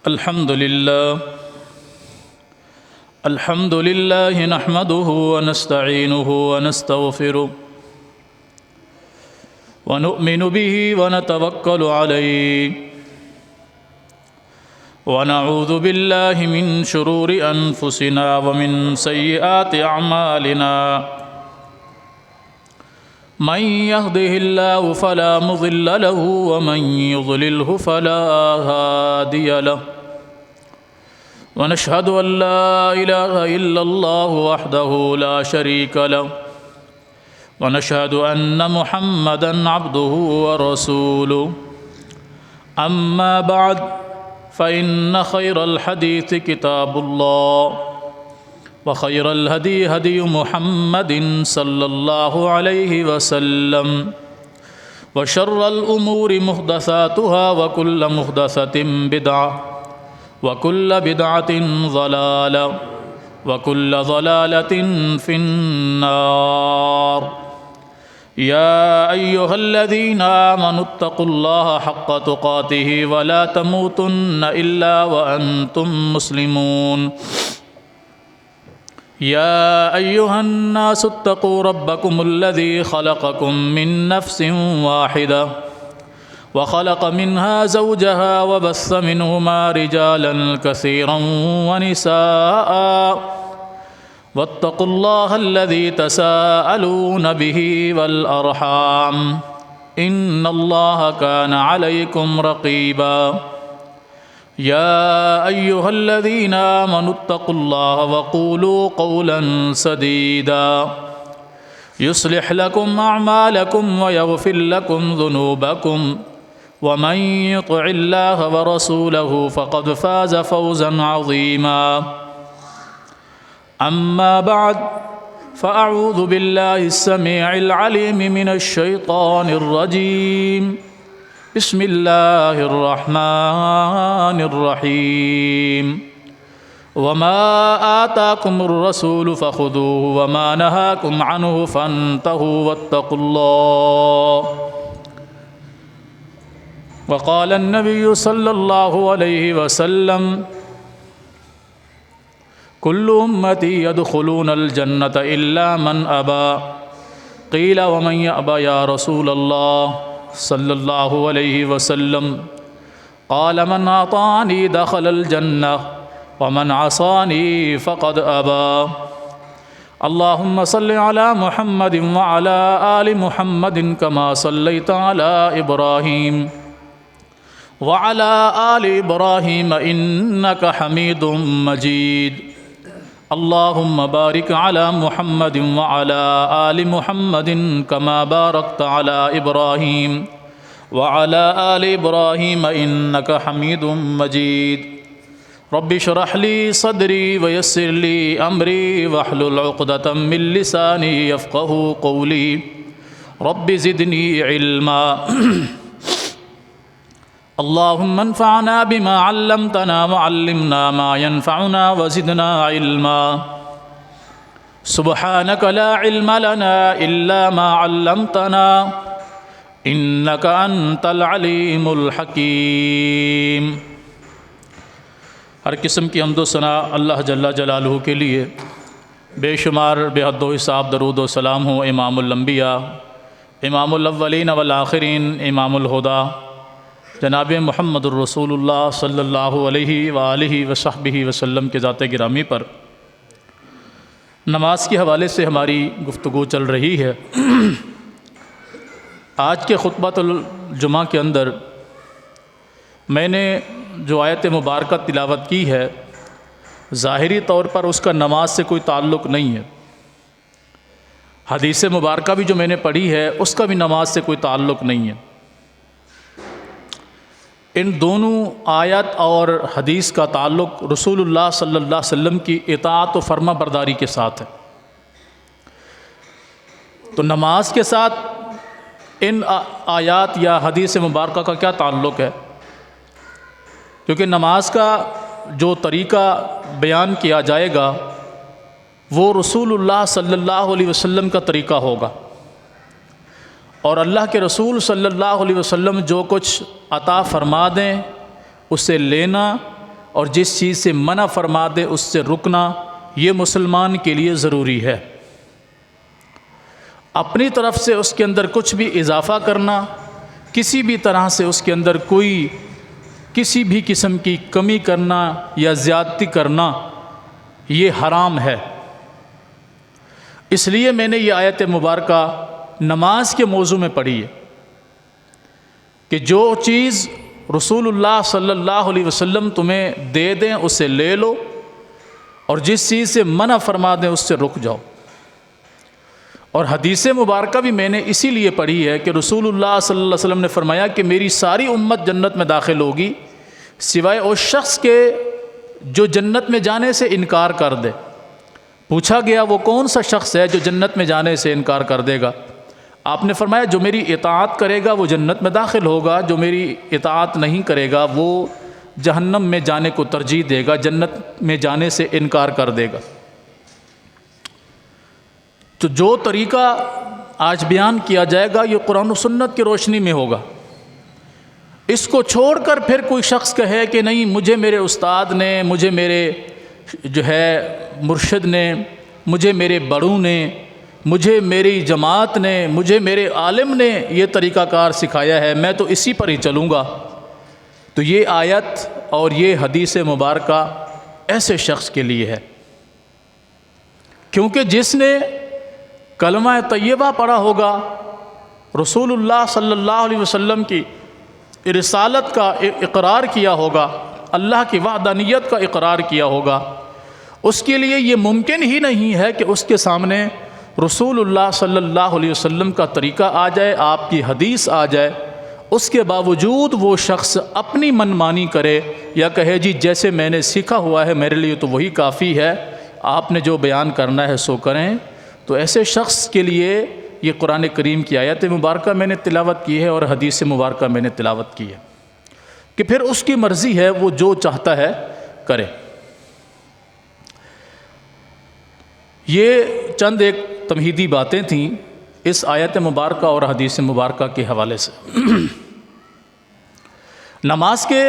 الحمد لله نحمده ونستعينه ونستغفره ونؤمن به ونتوكل عليه ونعوذ بالله من شرور أنفسنا ومن سيئات أعمالنا من يهده الله فلا مضل له ومن يضلله فلا هادي له ونشهد أن لا إله إلا الله وحده لا شريك له ونشهد أن محمدًا عبده ورسوله أما بعد فإن خير الحديث كتاب الله وخير الهدي هدي محمد صلى الله عليه وسلم وشر الأمور محدثاتها وكل محدثة بدعة وكل بدعة ضلالة وكل ضلالة في النار يا أيها الذين آمنوا اتقوا الله حق تقاته ولا تموتن إلا وأنتم مسلمون يا أيها الناس اتقوا ربكم الذي خلقكم من نفس واحدة وخلق منها زوجها وبث منهما رجالا كثيرا ونساء واتقوا الله الذي تساءلون به والأرحام إن الله كان عليكم رقيبا يا أيها الذين آمنوا اتقوا الله وقولوا قولا سديدا يصلح لكم أعمالكم ويغفر لكم ذنوبكم ومن يطع الله ورسوله فقد فاز فوزا عظيما أما بعد فأعوذ بالله السميع العليم من الشيطان الرجيم بسم الله الرحمن الرحيم وما آتاكم الرسول فخذوه وما نهاكم عنه فانتهوا واتقوا الله وقال النبي صلى الله عليه وسلم كل أمتي يدخلون الجنة إلا من أبى قيل ومن يأبى يا رسول الله صلى الله عليه وسلم قال من أطاعني دخل الجنة ومن عصاني فقد أبى اللهم صل على محمد وعلى آل محمد كما صليت على إبراهيم وعلى آل إبراهيم إنك حميد مجيد اللهم بارك على محمد وعلى آل محمد كما باركت على إبراهيم وعلى آل إبراهيم إنك حميد مجيد رب اشرح لي صدري ويسر لي أمري واحلل عقدة من لساني يفقهوا قولي رب زدني علما اللهم انفعنا بما علمتنا وعلمنا ما ينفعنا وزدنا علما سبحانك لا علم لنا إلا ما علمتنا إنك أنت العليم الحكيم۔ ہر قسم کی حمد و ثنا اللہ جل جلالہ کے لیے، بے شمار بے حد و حساب درود و سلام ہو امام الانبیاء، امام الاولین والآخرین، امام الہدیٰ جناب محمد الرسول اللہ صلی اللہ علیہ وآلہ وصحبہ وسلم کے ذات گرامی پر۔ نماز کے حوالے سے ہماری گفتگو چل رہی ہے۔ آج کے خطبۃ الجمعہ کے اندر میں نے جو آیت مبارکہ تلاوت کی ہے، ظاہری طور پر اس کا نماز سے کوئی تعلق نہیں ہے۔ حدیث مبارکہ بھی جو میں نے پڑھی ہے اس کا بھی نماز سے کوئی تعلق نہیں ہے۔ ان دونوں آیت اور حدیث کا تعلق رسول اللہ صلی اللہ علیہ وسلم کی اطاعت و فرما برداری کے ساتھ ہے۔ تو نماز کے ساتھ ان آیات یا حدیث مبارکہ کا کیا تعلق ہے؟ کیونکہ نماز کا جو طریقہ بیان کیا جائے گا وہ رسول اللہ صلی اللہ علیہ وسلم کا طریقہ ہوگا، اور اللہ کے رسول صلی اللہ علیہ وسلم جو کچھ عطا فرما دیں اسے لینا اور جس چیز سے منع فرما دے اس سے رکنا، یہ مسلمان کے لیے ضروری ہے۔ اپنی طرف سے اس کے اندر کچھ بھی اضافہ کرنا، کسی بھی طرح سے اس کے اندر کسی بھی قسم کی کمی کرنا یا زیادتی کرنا، یہ حرام ہے۔ اس لیے میں نے یہ آیت مبارکہ نماز کے موضوع میں پڑھی ہے کہ جو چیز رسول اللہ صلی اللہ علیہ وسلم تمہیں دے دیں اسے لے لو، اور جس چیز سے منع فرما دیں اس سے رک جاؤ۔ اور حدیث مبارکہ بھی میں نے اسی لیے پڑھی ہے کہ رسول اللہ صلی اللہ علیہ وسلم نے فرمایا کہ میری ساری امت جنت میں داخل ہوگی سوائے اس شخص کے جو جنت میں جانے سے انکار کر دے۔ پوچھا گیا وہ کون سا شخص ہے جو جنت میں جانے سے انکار کر دے گا؟ آپ نے فرمایا جو میری اطاعت کرے گا وہ جنت میں داخل ہوگا، جو میری اطاعت نہیں کرے گا وہ جہنم میں جانے کو ترجیح دے گا، جنت میں جانے سے انکار کر دے گا۔ تو جو طریقہ آج بیان کیا جائے گا یہ قرآن و سنت کی روشنی میں ہوگا۔ اس کو چھوڑ کر پھر کوئی شخص کہے کہ نہیں مجھے میرے استاد نے، مجھے میرے مرشد نے، مجھے میرے بڑوں نے، مجھے میری جماعت نے، مجھے میرے عالم نے یہ طریقہ کار سکھایا ہے، میں تو اسی پر ہی چلوں گا، تو یہ آیت اور یہ حدیث مبارکہ ایسے شخص کے لیے ہے۔ کیونکہ جس نے کلمہ طیبہ پڑھا ہوگا، رسول اللہ صلی اللہ علیہ وسلم کی رسالت کا اقرار کیا ہوگا، اللہ کی وحدانیت کا اقرار کیا ہوگا، اس کے لیے یہ ممکن ہی نہیں ہے کہ اس کے سامنے رسول اللہ صلی اللہ علیہ وسلم کا طریقہ آ جائے، آپ کی حدیث آ جائے، اس کے باوجود وہ شخص اپنی من مانی کرے یا کہے جی جیسے میں نے سیکھا ہوا ہے میرے لیے تو وہی کافی ہے، آپ نے جو بیان کرنا ہے سو کریں۔ تو ایسے شخص کے لیے یہ قرآن کریم کی آیت مبارکہ میں نے تلاوت کی ہے اور حدیث مبارکہ میں نے تلاوت کی ہے کہ پھر اس کی مرضی ہے، وہ جو چاہتا ہے کرے۔ یہ چند ایک تمہیدی باتیں تھیں اس آیت مبارکہ اور حدیث مبارکہ کے حوالے سے۔ نماز کے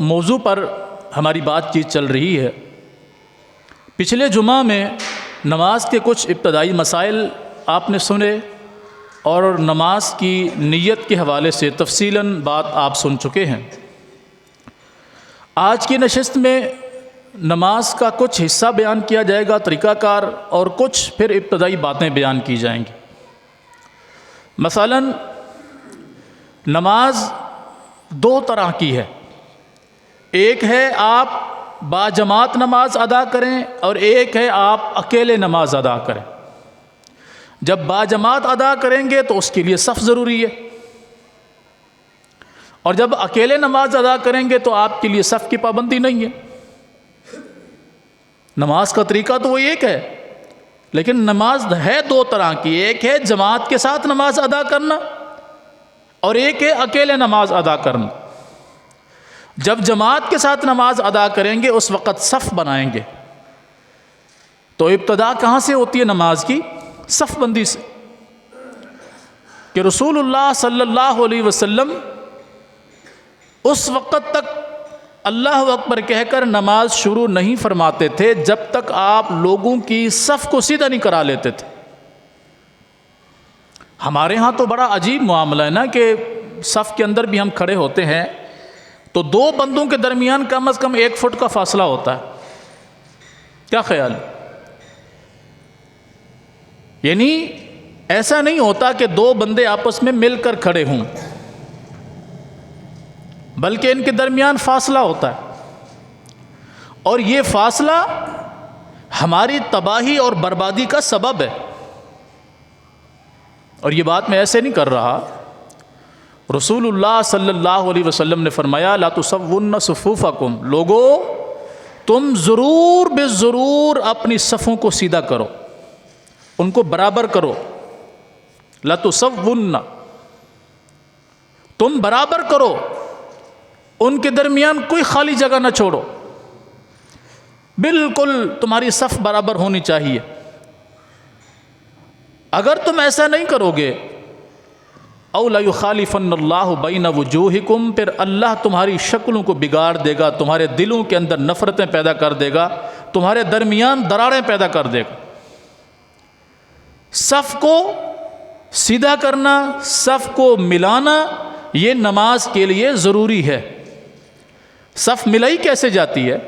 موضوع پر ہماری بات چیت چل رہی ہے۔ پچھلے جمعہ میں نماز کے کچھ ابتدائی مسائل آپ نے سنے اور نماز کی نیت کے حوالے سے تفصیلاً بات آپ سن چکے ہیں۔ آج کی نشست میں نماز کا کچھ حصہ بیان کیا جائے گا، طریقہ کار، اور کچھ پھر ابتدائی باتیں بیان کی جائیں گی۔ مثلاً نماز دو طرح کی ہے، ایک ہے آپ باجماعت نماز ادا کریں اور ایک ہے آپ اکیلے نماز ادا کریں۔ جب باجماعت ادا کریں گے تو اس کے لیے صف ضروری ہے، اور جب اکیلے نماز ادا کریں گے تو آپ کے لیے صف کی پابندی نہیں ہے۔ نماز کا طریقہ تو وہ ایک ہے، لیکن نماز ہے دو طرح کی، ایک ہے جماعت کے ساتھ نماز ادا کرنا اور ایک ہے اکیلے نماز ادا کرنا۔ جب جماعت کے ساتھ نماز ادا کریں گے اس وقت صف بنائیں گے، تو ابتدا کہاں سے ہوتی ہے نماز کی؟ صف بندی سے، کہ رسول اللہ صلی اللہ علیہ وسلم اس وقت تک اللہ اکبر کہہ کر نماز شروع نہیں فرماتے تھے جب تک آپ لوگوں کی صف کو سیدھا نہیں کرا لیتے تھے۔ ہمارے ہاں تو بڑا عجیب معاملہ ہے نا کہ صف کے اندر بھی ہم کھڑے ہوتے ہیں تو دو بندوں کے درمیان کم از کم 1 فٹ کا فاصلہ ہوتا ہے، کیا خیال ہے؟ یعنی ایسا نہیں ہوتا کہ دو بندے آپس میں مل کر کھڑے ہوں، بلکہ ان کے درمیان فاصلہ ہوتا ہے، اور یہ فاصلہ ہماری تباہی اور بربادی کا سبب ہے۔ اور یہ بات میں ایسے نہیں کر رہا، رسول اللہ صلی اللہ علیہ وسلم نے فرمایا لا تصون صفوفکم، لوگو تم ضرور بے ضرور اپنی صفوں کو سیدھا کرو، ان کو برابر کرو۔ لا تصون، تم برابر کرو، ان کے درمیان کوئی خالی جگہ نہ چھوڑو، بالکل تمہاری صف برابر ہونی چاہیے۔ اگر تم ایسا نہیں کرو گے او لیخالفن اللہ بین وجوہکم، پھر اللہ تمہاری شکلوں کو بگاڑ دے گا، تمہارے دلوں کے اندر نفرتیں پیدا کر دے گا، تمہارے درمیان دراڑیں پیدا کر دے گا۔ صف کو سیدھا کرنا، صف کو ملانا، یہ نماز کے لیے ضروری ہے۔ صف ملائی کیسے جاتی ہے؟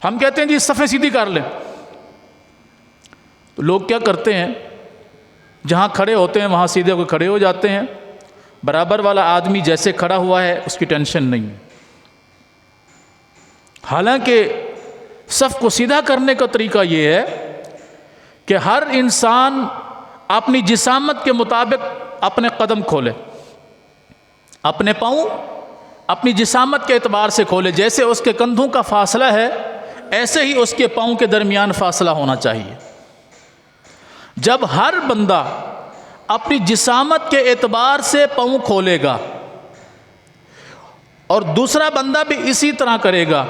ہم کہتے ہیں جی صفیں سیدھی کر لیں، تو لوگ کیا کرتے ہیں، جہاں کھڑے ہوتے ہیں وہاں سیدھے ہو کے کھڑے ہو جاتے ہیں، برابر والا آدمی جیسے کھڑا ہوا ہے اس کی ٹینشن نہیں ہے۔ حالانکہ صف کو سیدھا کرنے کا طریقہ یہ ہے کہ ہر انسان اپنی جسامت کے مطابق اپنے قدم کھولے، اپنے پاؤں اپنی جسامت کے اعتبار سے کھولے۔ جیسے اس کے کندھوں کا فاصلہ ہے ایسے ہی اس کے پاؤں کے درمیان فاصلہ ہونا چاہیے۔ جب ہر بندہ اپنی جسامت کے اعتبار سے پاؤں کھولے گا اور دوسرا بندہ بھی اسی طرح کرے گا،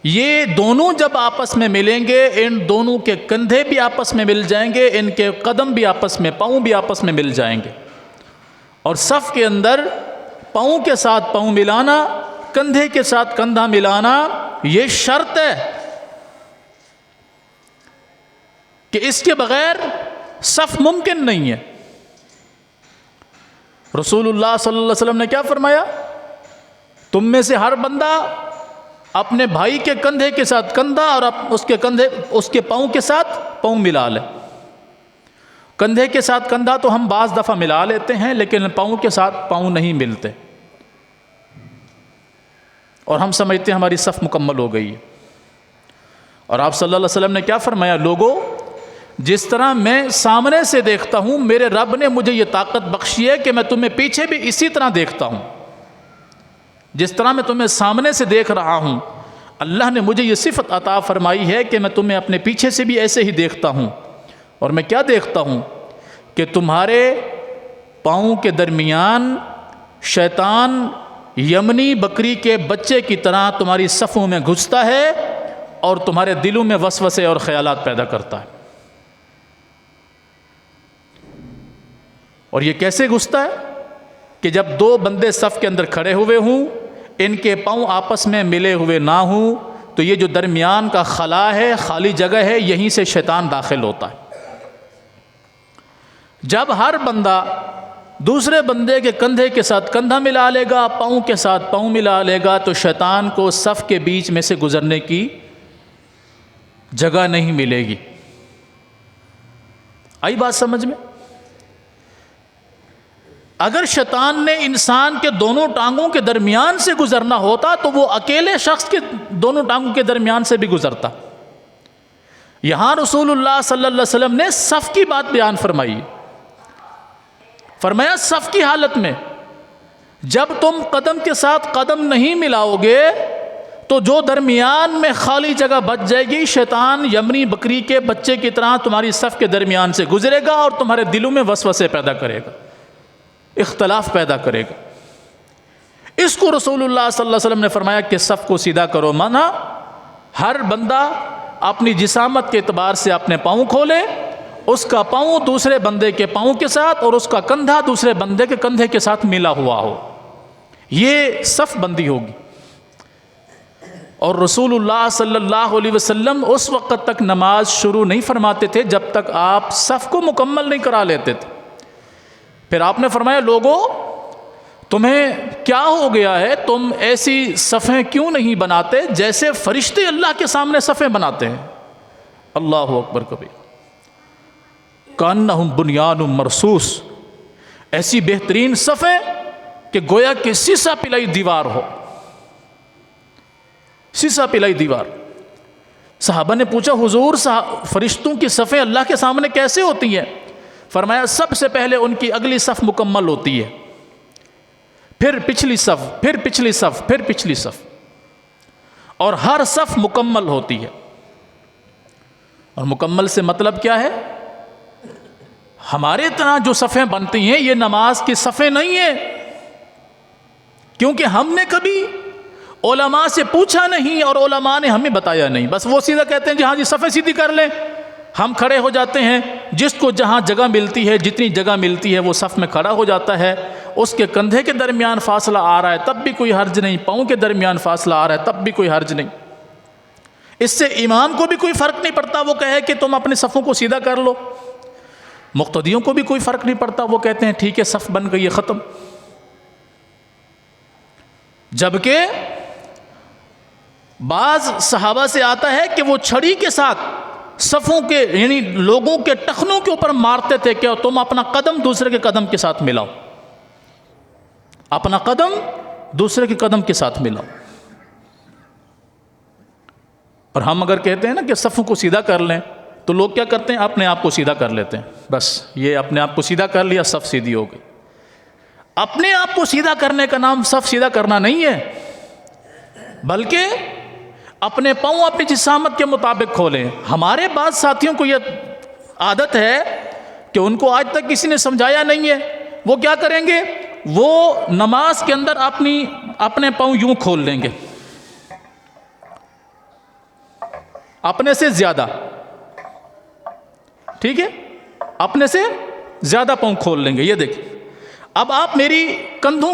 یہ دونوں جب آپس میں ملیں گے، ان دونوں کے کندھے بھی آپس میں مل جائیں گے، ان کے قدم بھی آپس میں، پاؤں بھی آپس میں مل جائیں گے۔ اور صف کے اندر پاؤں کے ساتھ پاؤں ملانا، کندھے کے ساتھ کندھا ملانا، یہ شرط ہے کہ اس کے بغیر صف ممکن نہیں ہے۔ رسول اللہ صلی اللہ علیہ وسلم نے کیا فرمایا؟ تم میں سے ہر بندہ اپنے بھائی کے کندھے کے ساتھ کندھا اور اس کے پاؤں کے ساتھ پاؤں ملا لے۔ کندھے کے ساتھ کندھا تو ہم بعض دفعہ ملا لیتے ہیں، لیکن پاؤں کے ساتھ پاؤں نہیں ملتے، اور ہم سمجھتے ہیں ہماری صف مکمل ہو گئی ہے۔ اور آپ صلی اللہ علیہ وسلم نے کیا فرمایا؟ لوگوں، جس طرح میں سامنے سے دیکھتا ہوں، میرے رب نے مجھے یہ طاقت بخشی ہے کہ میں تمہیں پیچھے بھی اسی طرح دیکھتا ہوں۔ جس طرح میں تمہیں سامنے سے دیکھ رہا ہوں، اللہ نے مجھے یہ صفت عطا فرمائی ہے کہ میں تمہیں اپنے پیچھے سے بھی ایسے ہی دیکھتا ہوں۔ اور میں کیا دیکھتا ہوں کہ تمہارے پاؤں کے درمیان شیطان یمنی بکری کے بچے کی طرح تمہاری صفوں میں گھستا ہے اور تمہارے دلوں میں وسوسے اور خیالات پیدا کرتا ہے۔ اور یہ کیسے گھستا ہے؟ کہ جب دو بندے صف کے اندر کھڑے ہوئے ہوں، ان کے پاؤں آپس میں ملے ہوئے نہ ہوں، تو یہ جو درمیان کا خلا ہے، خالی جگہ ہے، یہیں سے شیطان داخل ہوتا ہے۔ جب ہر بندہ دوسرے بندے کے کندھے کے ساتھ کندھا ملا لے گا، پاؤں کے ساتھ پاؤں ملا لے گا، تو شیطان کو صف کے بیچ میں سے گزرنے کی جگہ نہیں ملے گی۔ آئی بات سمجھ میں؟ اگر شیطان نے انسان کے دونوں ٹانگوں کے درمیان سے گزرنا ہوتا تو وہ اکیلے شخص کے دونوں ٹانگوں کے درمیان سے بھی گزرتا۔ یہاں رسول اللہ صلی اللہ علیہ وسلم نے صف کی بات بیان فرمائی، فرمایا صف کی حالت میں جب تم قدم کے ساتھ قدم نہیں ملاؤ گے تو جو درمیان میں خالی جگہ بچ جائے گی، شیطان یمنی بکری کے بچے کی طرح تمہاری صف کے درمیان سے گزرے گا اور تمہارے دلوں میں وسوسے پیدا کرے گا، اختلاف پیدا کرے گا۔ اس کو رسول اللہ صلی اللہ علیہ وسلم نے فرمایا کہ صف کو سیدھا کرو، مانا ہر بندہ اپنی جسامت کے اعتبار سے اپنے پاؤں کھولے، اس کا پاؤں دوسرے بندے کے پاؤں کے ساتھ اور اس کا کندھا دوسرے بندے کے کندھے کے ساتھ ملا ہوا ہو، یہ صف بندی ہوگی۔ اور رسول اللہ صلی اللہ علیہ وسلم اس وقت تک نماز شروع نہیں فرماتے تھے جب تک آپ صف کو مکمل نہیں کرا لیتے تھے۔ پھر آپ نے فرمایا لوگو تمہیں کیا ہو گیا ہے، تم ایسی صفیں کیوں نہیں بناتے جیسے فرشتے اللہ کے سامنے صفیں بناتے ہیں؟ اللہ اکبر کبیر، کانہم بنیان مرصوص، ایسی بہترین صفیں کہ گویا کہ سیسا پلائی دیوار ہو، سیسا پلائی دیوار۔ صحابہ نے پوچھا حضور فرشتوں کی صفیں اللہ کے سامنے کیسے ہوتی ہیں؟ فرمایا سب سے پہلے ان کی اگلی صف مکمل ہوتی ہے، پھر پچھلی صف، پھر پچھلی صف، پھر پچھلی صف، اور ہر صف مکمل ہوتی ہے۔ اور مکمل سے مطلب کیا ہے؟ ہمارے طرح جو صفیں بنتی ہیں یہ نماز کی صفیں نہیں ہیں، کیونکہ ہم نے کبھی علماء سے پوچھا نہیں اور علماء نے ہمیں بتایا نہیں، بس وہ سیدھا کہتے ہیں جی ہاں جی صفیں سیدھی کر لیں، ہم کھڑے ہو جاتے ہیں، جس کو جہاں جگہ ملتی ہے، جتنی جگہ ملتی ہے وہ صف میں کھڑا ہو جاتا ہے، اس کے کندھے کے درمیان فاصلہ آ رہا ہے تب بھی کوئی حرج نہیں، پاؤں کے درمیان فاصلہ آ رہا ہے تب بھی کوئی حرج نہیں۔ اس سے امام کو بھی کوئی فرق نہیں پڑتا، وہ کہے کہ تم اپنے صفوں کو سیدھا کر لو، مقتدیوں کو بھی کوئی فرق نہیں پڑتا، وہ کہتے ہیں ٹھیک ہے صف بن گئی ہے، ختم۔ جبکہ بعض صحابہ سے آتا ہے کہ وہ چھڑی کے ساتھ صفوں کے یعنی لوگوں کے ٹخنوں کے اوپر مارتے تھے کہ تم اپنا قدم دوسرے کے قدم کے ساتھ ملاؤ، اپنا قدم دوسرے کے قدم کے ساتھ ملاؤ۔ اور ہم اگر کہتے ہیں نا کہ صفوں کو سیدھا کر لیں تو لوگ کیا کرتے ہیں؟ اپنے آپ کو سیدھا کر لیتے ہیں، بس یہ اپنے آپ کو سیدھا کر لیا، صف سیدھی ہو گئی۔ اپنے آپ کو سیدھا کرنے کا نام صف سیدھا کرنا نہیں ہے، بلکہ اپنے پاؤں اپنی جسامت کے مطابق کھولیں۔ ہمارے بعض ساتھیوں کو یہ عادت ہے کہ ان کو آج تک کسی نے سمجھایا نہیں ہے، وہ کیا کریں گے؟ وہ نماز کے اندر اپنے پاؤں یوں کھول لیں گے، اپنے سے زیادہ، ٹھیک ہے، اپنے سے زیادہ پاؤں کھول لیں گے۔ یہ دیکھیں، اب آپ میری کندھوں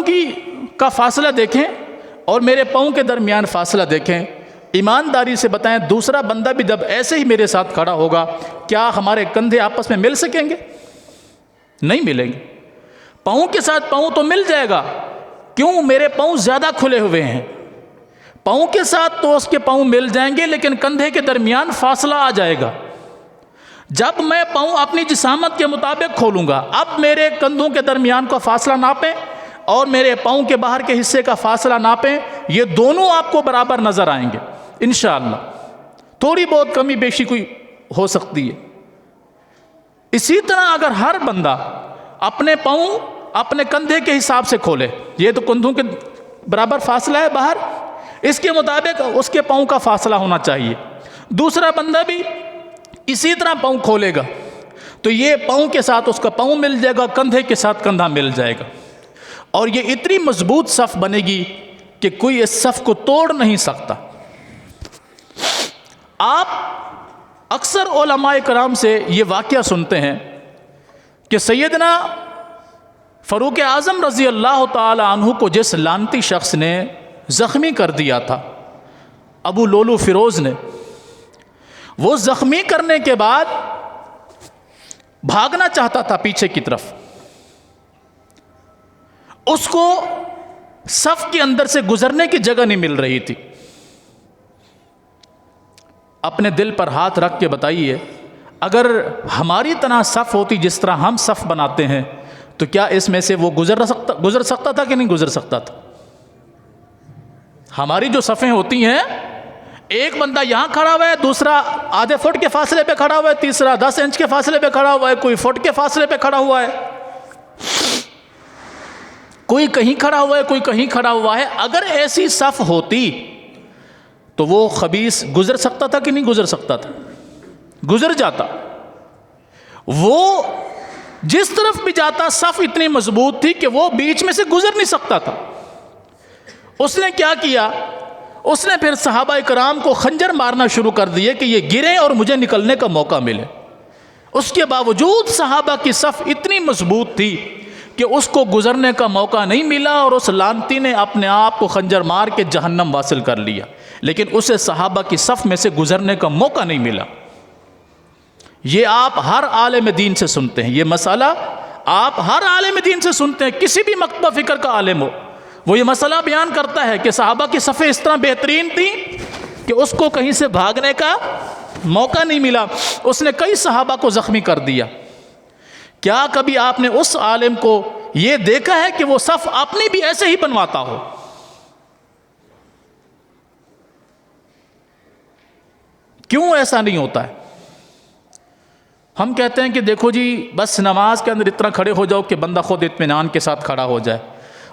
کا فاصلہ دیکھیں اور میرے پاؤں کے درمیان فاصلہ دیکھیں، ایمانداری سے بتائیں دوسرا بندہ بھی جب ایسے ہی میرے ساتھ کھڑا ہوگا کیا ہمارے کندھے آپس میں مل سکیں گے؟ نہیں ملیں گے۔ پاؤں کے ساتھ پاؤں تو مل جائے گا، کیوں؟ میرے پاؤں زیادہ کھلے ہوئے ہیں، پاؤں کے ساتھ تو اس کے پاؤں مل جائیں گے لیکن کندھے کے درمیان فاصلہ آ جائے گا۔ جب میں پاؤں اپنی جسامت کے مطابق کھولوں گا، اب میرے کندھوں کے درمیان کا فاصلہ ناپیں اور میرے پاؤں کے باہر کے حصے کا فاصلہ ناپیں، یہ دونوں آپ کو برابر نظر آئیں گے انشاءاللہ۔ تھوڑی بہت کمی بیشی کوئی ہو سکتی ہے۔ اسی طرح اگر ہر بندہ اپنے پاؤں اپنے کندھے کے حساب سے کھولے، یہ تو کندھوں کے برابر فاصلہ ہے باہر، اس کے مطابق اس کے پاؤں کا فاصلہ ہونا چاہیے، دوسرا بندہ بھی اسی طرح پاؤں کھولے گا تو یہ پاؤں کے ساتھ اس کا پاؤں مل جائے گا، کندھے کے ساتھ کندھا مل جائے گا، اور یہ اتنی مضبوط صف بنے گی کہ کوئی اس صف کو توڑ نہیں سکتا۔ آپ اکثر علماء کرام سے یہ واقعہ سنتے ہیں کہ سیدنا فاروق اعظم رضی اللہ تعالی عنہ کو جس لعنتی شخص نے زخمی کر دیا تھا، ابو لولو فیروز نے، وہ زخمی کرنے کے بعد بھاگنا چاہتا تھا پیچھے کی طرف، اس کو صف کے اندر سے گزرنے کی جگہ نہیں مل رہی تھی۔ اپنے دل پر ہاتھ رکھ کے بتائیے، اگر ہماری طرح صف ہوتی جس طرح ہم صف بناتے ہیں تو کیا اس میں سے وہ گزر سکتا تھا کہ نہیں گزر سکتا تھا؟ ہماری جو صفیں ہوتی ہیں، ایک بندہ یہاں کھڑا ہوا ہے، دوسرا آدھے فٹ کے فاصلے پہ کھڑا ہوا ہے، تیسرا 10 انچ کے فاصلے پہ کھڑا ہوا ہے، کوئی فٹ کے فاصلے پہ کھڑا ہوا ہے، کوئی کہیں کھڑا ہوا ہے، کوئی کہیں کھڑا ہوا ہے۔ اگر ایسی صف ہوتی تو وہ خبیث گزر سکتا تھا کہ نہیں گزر سکتا تھا؟ گزر جاتا۔ وہ جس طرف بھی جاتا صف اتنی مضبوط تھی کہ وہ بیچ میں سے گزر نہیں سکتا تھا۔ اس نے کیا کیا؟ اس نے پھر صحابہ کرام کو خنجر مارنا شروع کر دیے کہ یہ گریں اور مجھے نکلنے کا موقع ملے۔ اس کے باوجود صحابہ کی صف اتنی مضبوط تھی کہ اس کو گزرنے کا موقع نہیں ملا، اور اس لعنتی نے اپنے آپ کو خنجر مار کے جہنم واصل کر لیا، لیکن اسے صحابہ کی صف میں سے گزرنے کا موقع نہیں ملا۔ یہ آپ ہر عالم دین سے سنتے ہیں، یہ مسئلہ آپ ہر عالم دین سے سنتے ہیں، کسی بھی مکتبہ فکر کا عالم ہو وہ یہ مسئلہ بیان کرتا ہے کہ صحابہ کی صفیں اس طرح بہترین تھیں کہ اس کو کہیں سے بھاگنے کا موقع نہیں ملا، اس نے کئی صحابہ کو زخمی کر دیا۔ کیا کبھی آپ نے اس عالم کو یہ دیکھا ہے کہ وہ صف اپنی بھی ایسے ہی بنواتا ہو؟ کیوں ایسا نہیں ہوتا ہے؟ ہم کہتے ہیں کہ دیکھو جی بس نماز کے اندر اتنا کھڑے ہو جاؤ کہ بندہ خود اطمینان کے ساتھ کھڑا ہو جائے،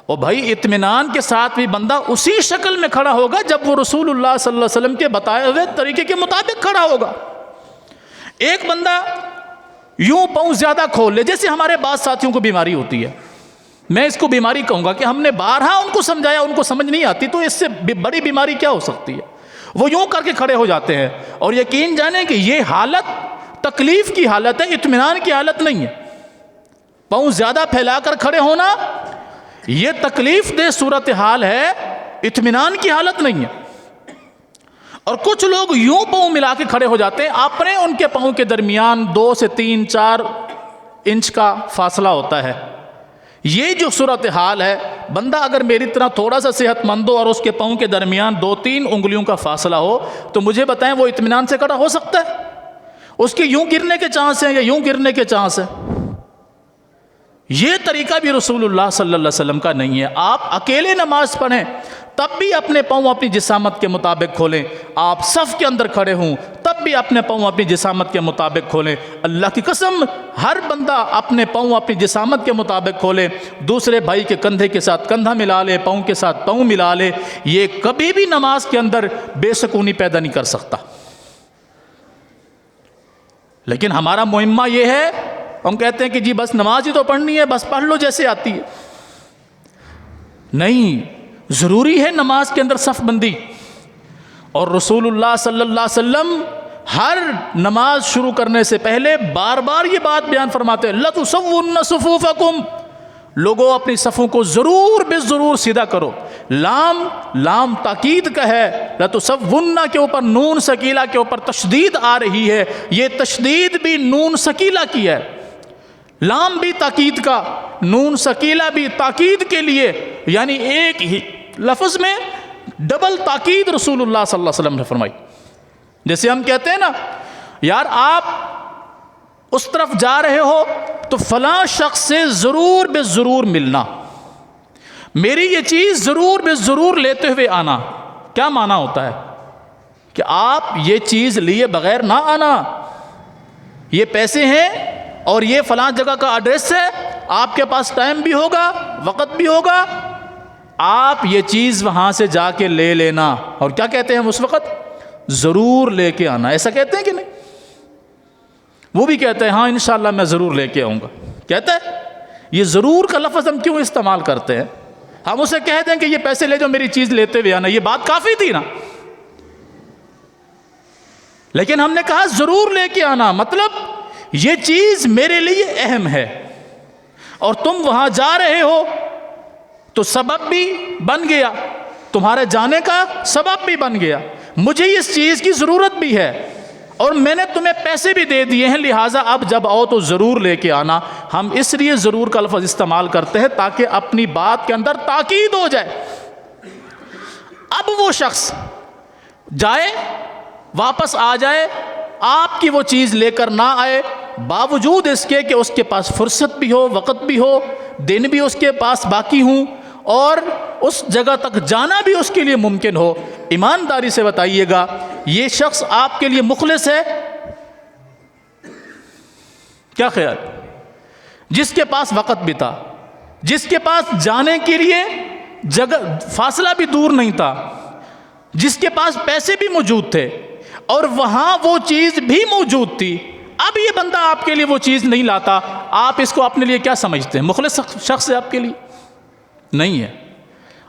اور بھائی اطمینان کے ساتھ بھی بندہ اسی شکل میں کھڑا ہوگا جب وہ رسول اللہ صلی اللہ علیہ وسلم کے بتائے ہوئے طریقے کے مطابق کھڑا ہوگا۔ ایک بندہ یوں پاؤں زیادہ کھول لے، جیسے ہمارے بعض ساتھیوں کو بیماری ہوتی ہے، میں اس کو بیماری کہوں گا کہ ہم نے بارہا ان کو سمجھایا، ان کو سمجھ نہیں آتی، تو اس سے بڑی بیماری کیا ہو سکتی ہے؟ وہ یوں کر کے کھڑے ہو جاتے ہیں، اور یقین جانیں کہ یہ حالت تکلیف کی حالت ہے، اطمینان کی حالت نہیں ہے۔ پاؤں زیادہ پھیلا کر کھڑے ہونا یہ تکلیف دہ صورتحال ہے، اطمینان کی حالت نہیں ہے۔ اور کچھ لوگ یوں پاؤں ملا کے کھڑے ہو جاتے ہیں، اپنے ان کے پاؤں کے درمیان 2 سے 3 4 انچ کا فاصلہ ہوتا ہے۔ یہ جو صورتحال ہے، بندہ اگر میری طرح تھوڑا سا صحت مند ہو اور اس کے پاؤں کے درمیان 2-3 انگلیوں کا فاصلہ ہو تو مجھے بتائیں وہ اطمینان سے کھڑا ہو سکتا ہے؟ اس کے یوں گرنے کے چانس ہیں یا یوں گرنے کے چانس ہیں۔ یہ طریقہ بھی رسول اللہ صلی اللہ علیہ وسلم کا نہیں ہے۔ آپ اکیلے نماز پڑھیں تب بھی اپنے پاؤں اپنی جسامت کے مطابق کھولیں، آپ صف کے اندر کھڑے ہوں تب بھی اپنے پاؤں اپنی جسامت کے مطابق کھولیں۔ اللہ کی قسم ہر بندہ اپنے پاؤں اپنی جسامت کے مطابق کھولے، دوسرے بھائی کے کندھے کے ساتھ کندھا ملا لے، پاؤں کے ساتھ پاؤں ملا لے، یہ کبھی بھی نماز کے اندر بے سکونی پیدا نہیں کر سکتا۔ لیکن ہمارا مہمہ یہ ہے، ہم کہتے ہیں کہ جی بس نماز ہی تو پڑھنی ہے، بس پڑھ لو جیسے آتی ہے۔ نہیں، ضروری ہے نماز کے اندر صف بندی، اور رسول اللہ صلی اللہ علیہ وسلم ہر نماز شروع کرنے سے پہلے بار بار یہ بات بیان فرماتے ہیں، لَتُسَوُّنَّ صُفُوفَكُمْ، لوگوں اپنی صفوں کو ضرور بے ضرور سیدھا کرو۔ لام تاکید کا ہے، لَتُسَوُّنَّ کے اوپر نون سکیلہ کے اوپر تشدید آ رہی ہے، یہ تشدید بھی نون سکیلہ کی ہے، لام بھی تاکید کا، نون سکیلہ بھی تاکید کے لیے، یعنی ایک ہی لفظ میں ڈبل تاکید رسول اللہ صلی اللہ علیہ وسلم نے فرمائی۔ جیسے ہم کہتے ہیں نا، یار آپ اس طرف جا رہے ہو تو فلاں شخص سے ضرور بے ضرور ملنا، میری یہ چیز ضرور بے ضرور لیتے ہوئے آنا۔ کیا معنی ہوتا ہے؟ کہ آپ یہ چیز لیے بغیر نہ آنا، یہ پیسے ہیں اور یہ فلاں جگہ کا ایڈریس ہے، آپ کے پاس ٹائم بھی ہوگا، وقت بھی ہوگا، آپ یہ چیز وہاں سے جا کے لے لینا۔ اور کیا کہتے ہیں ہم اس وقت؟ ضرور لے کے آنا۔ ایسا کہتے ہیں کہ نہیں؟ وہ بھی کہتے ہیں ہاں انشاءاللہ میں ضرور لے کے آؤں گا۔ کہتا ہے یہ ضرور کا لفظ ہم کیوں استعمال کرتے ہیں؟ ہم اسے کہہ دیں کہ یہ پیسے لے جو میری چیز لیتے ہوئے آنا، یہ بات کافی تھی نا۔ لیکن ہم نے کہا ضرور لے کے آنا، مطلب یہ چیز میرے لیے اہم ہے اور تم وہاں جا رہے ہو تو سبب بھی بن گیا، تمہارے جانے کا سبب بھی بن گیا، مجھے اس چیز کی ضرورت بھی ہے اور میں نے تمہیں پیسے بھی دے دیے ہیں، لہٰذا اب جب آؤ تو ضرور لے کے آنا۔ ہم اس لیے ضرور کا لفظ استعمال کرتے ہیں تاکہ اپنی بات کے اندر تاکید ہو جائے۔ اب وہ شخص جائے، واپس آ جائے، آپ کی وہ چیز لے کر نہ آئے، باوجود اس کے کہ اس کے پاس فرصت بھی ہو، وقت بھی ہو، دن بھی اس کے پاس باقی ہوں اور اس جگہ تک جانا بھی اس کے لیے ممکن ہو، ایمانداری سے بتائیے گا یہ شخص آپ کے لیے مخلص ہے؟ کیا خیال؟ جس کے پاس وقت بھی تھا، جس کے پاس جانے کے لیے جگہ فاصلہ بھی دور نہیں تھا، جس کے پاس پیسے بھی موجود تھے اور وہاں وہ چیز بھی موجود تھی، اب یہ بندہ آپ کے لیے وہ چیز نہیں لاتا، آپ اس کو اپنے لیے کیا سمجھتے ہیں؟ مخلص شخص ہے آپ کے لیے؟ نہیں ہے۔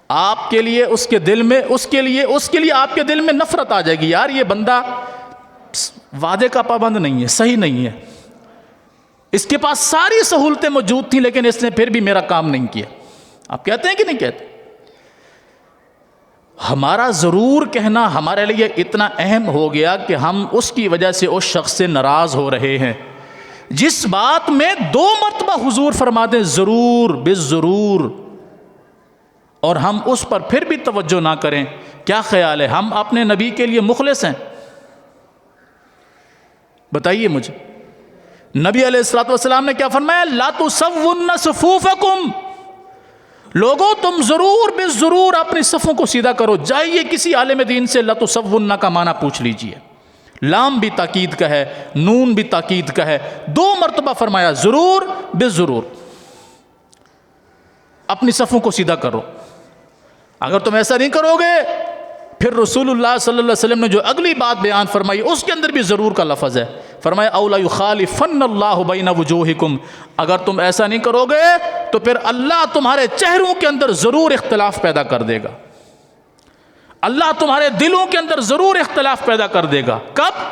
آپ کے لیے اس کے دل میں اس کے لیے آپ کے دل میں نفرت آ جائے گی، یار یہ بندہ وعدے کا پابند نہیں ہے، صحیح نہیں ہے، اس کے پاس ساری سہولتیں موجود تھیں لیکن اس نے پھر بھی میرا کام نہیں کیا۔ آپ کہتے ہیں کہ نہیں کہتے؟ ہمارا ضرور کہنا ہمارے لیے اتنا اہم ہو گیا کہ ہم اس کی وجہ سے اس شخص سے ناراض ہو رہے ہیں جس بات میں 2 مرتبہ حضور فرماتے ضرور بے ضرور، اور ہم اس پر پھر بھی توجہ نہ کریں۔ کیا خیال ہے ہم اپنے نبی کے لیے مخلص ہیں؟ بتائیے مجھے۔ نبی علیہ الصلوۃ والسلام نے کیا فرمایا؟ لا تسوُّنَّ صفوفکم، لوگوں تم ضرور بے ضرور اپنی صفوں کو سیدھا کرو۔ جائیے کسی عالم دین سے لا تسوُّنَّ کا معنی پوچھ لیجئے، لام بھی تاکید کا ہے، نون بھی تاکید کا ہے، 2 مرتبہ فرمایا ضرور بے ضرور، اپنی صفوں کو سیدھا کرو۔ اگر تم ایسا نہیں کرو گے پھر رسول اللہ صلی اللہ علیہ وسلم نے جو اگلی بات بیان فرمائی اس کے اندر بھی ضرور کا لفظ ہے، فرمایا اولا یخالفن اللہ بین وجوہکم، اگر تم ایسا نہیں کرو گے تو پھر اللہ تمہارے چہروں کے اندر ضرور اختلاف پیدا کر دے گا، اللہ تمہارے دلوں کے اندر ضرور اختلاف پیدا کر دے گا۔ کب؟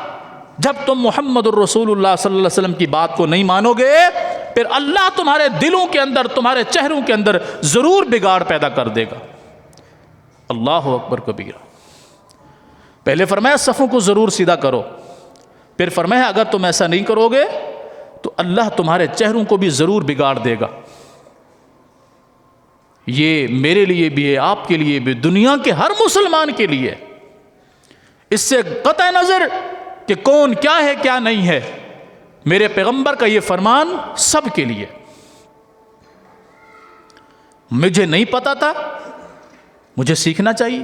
جب تم محمد الرسول اللہ صلی اللہ علیہ وسلم کی بات کو نہیں مانو گے پھر اللہ تمہارے دلوں کے اندر، تمہارے چہروں کے اندر ضرور بگاڑ پیدا کر دے گا۔ اللہ اکبر کبیرہ۔ پہلے فرمایا صفوں کو ضرور سیدھا کرو، پھر فرمایا اگر تم ایسا نہیں کرو گے تو اللہ تمہارے چہروں کو بھی ضرور بگاڑ دے گا۔ یہ میرے لیے بھی ہے، آپ کے لیے بھی، دنیا کے ہر مسلمان کے لیے۔ اس سے قطع نظر کہ کون کیا ہے کیا نہیں ہے، میرے پیغمبر کا یہ فرمان سب کے لیے۔ مجھے نہیں پتا تھا، مجھے سیکھنا چاہیے۔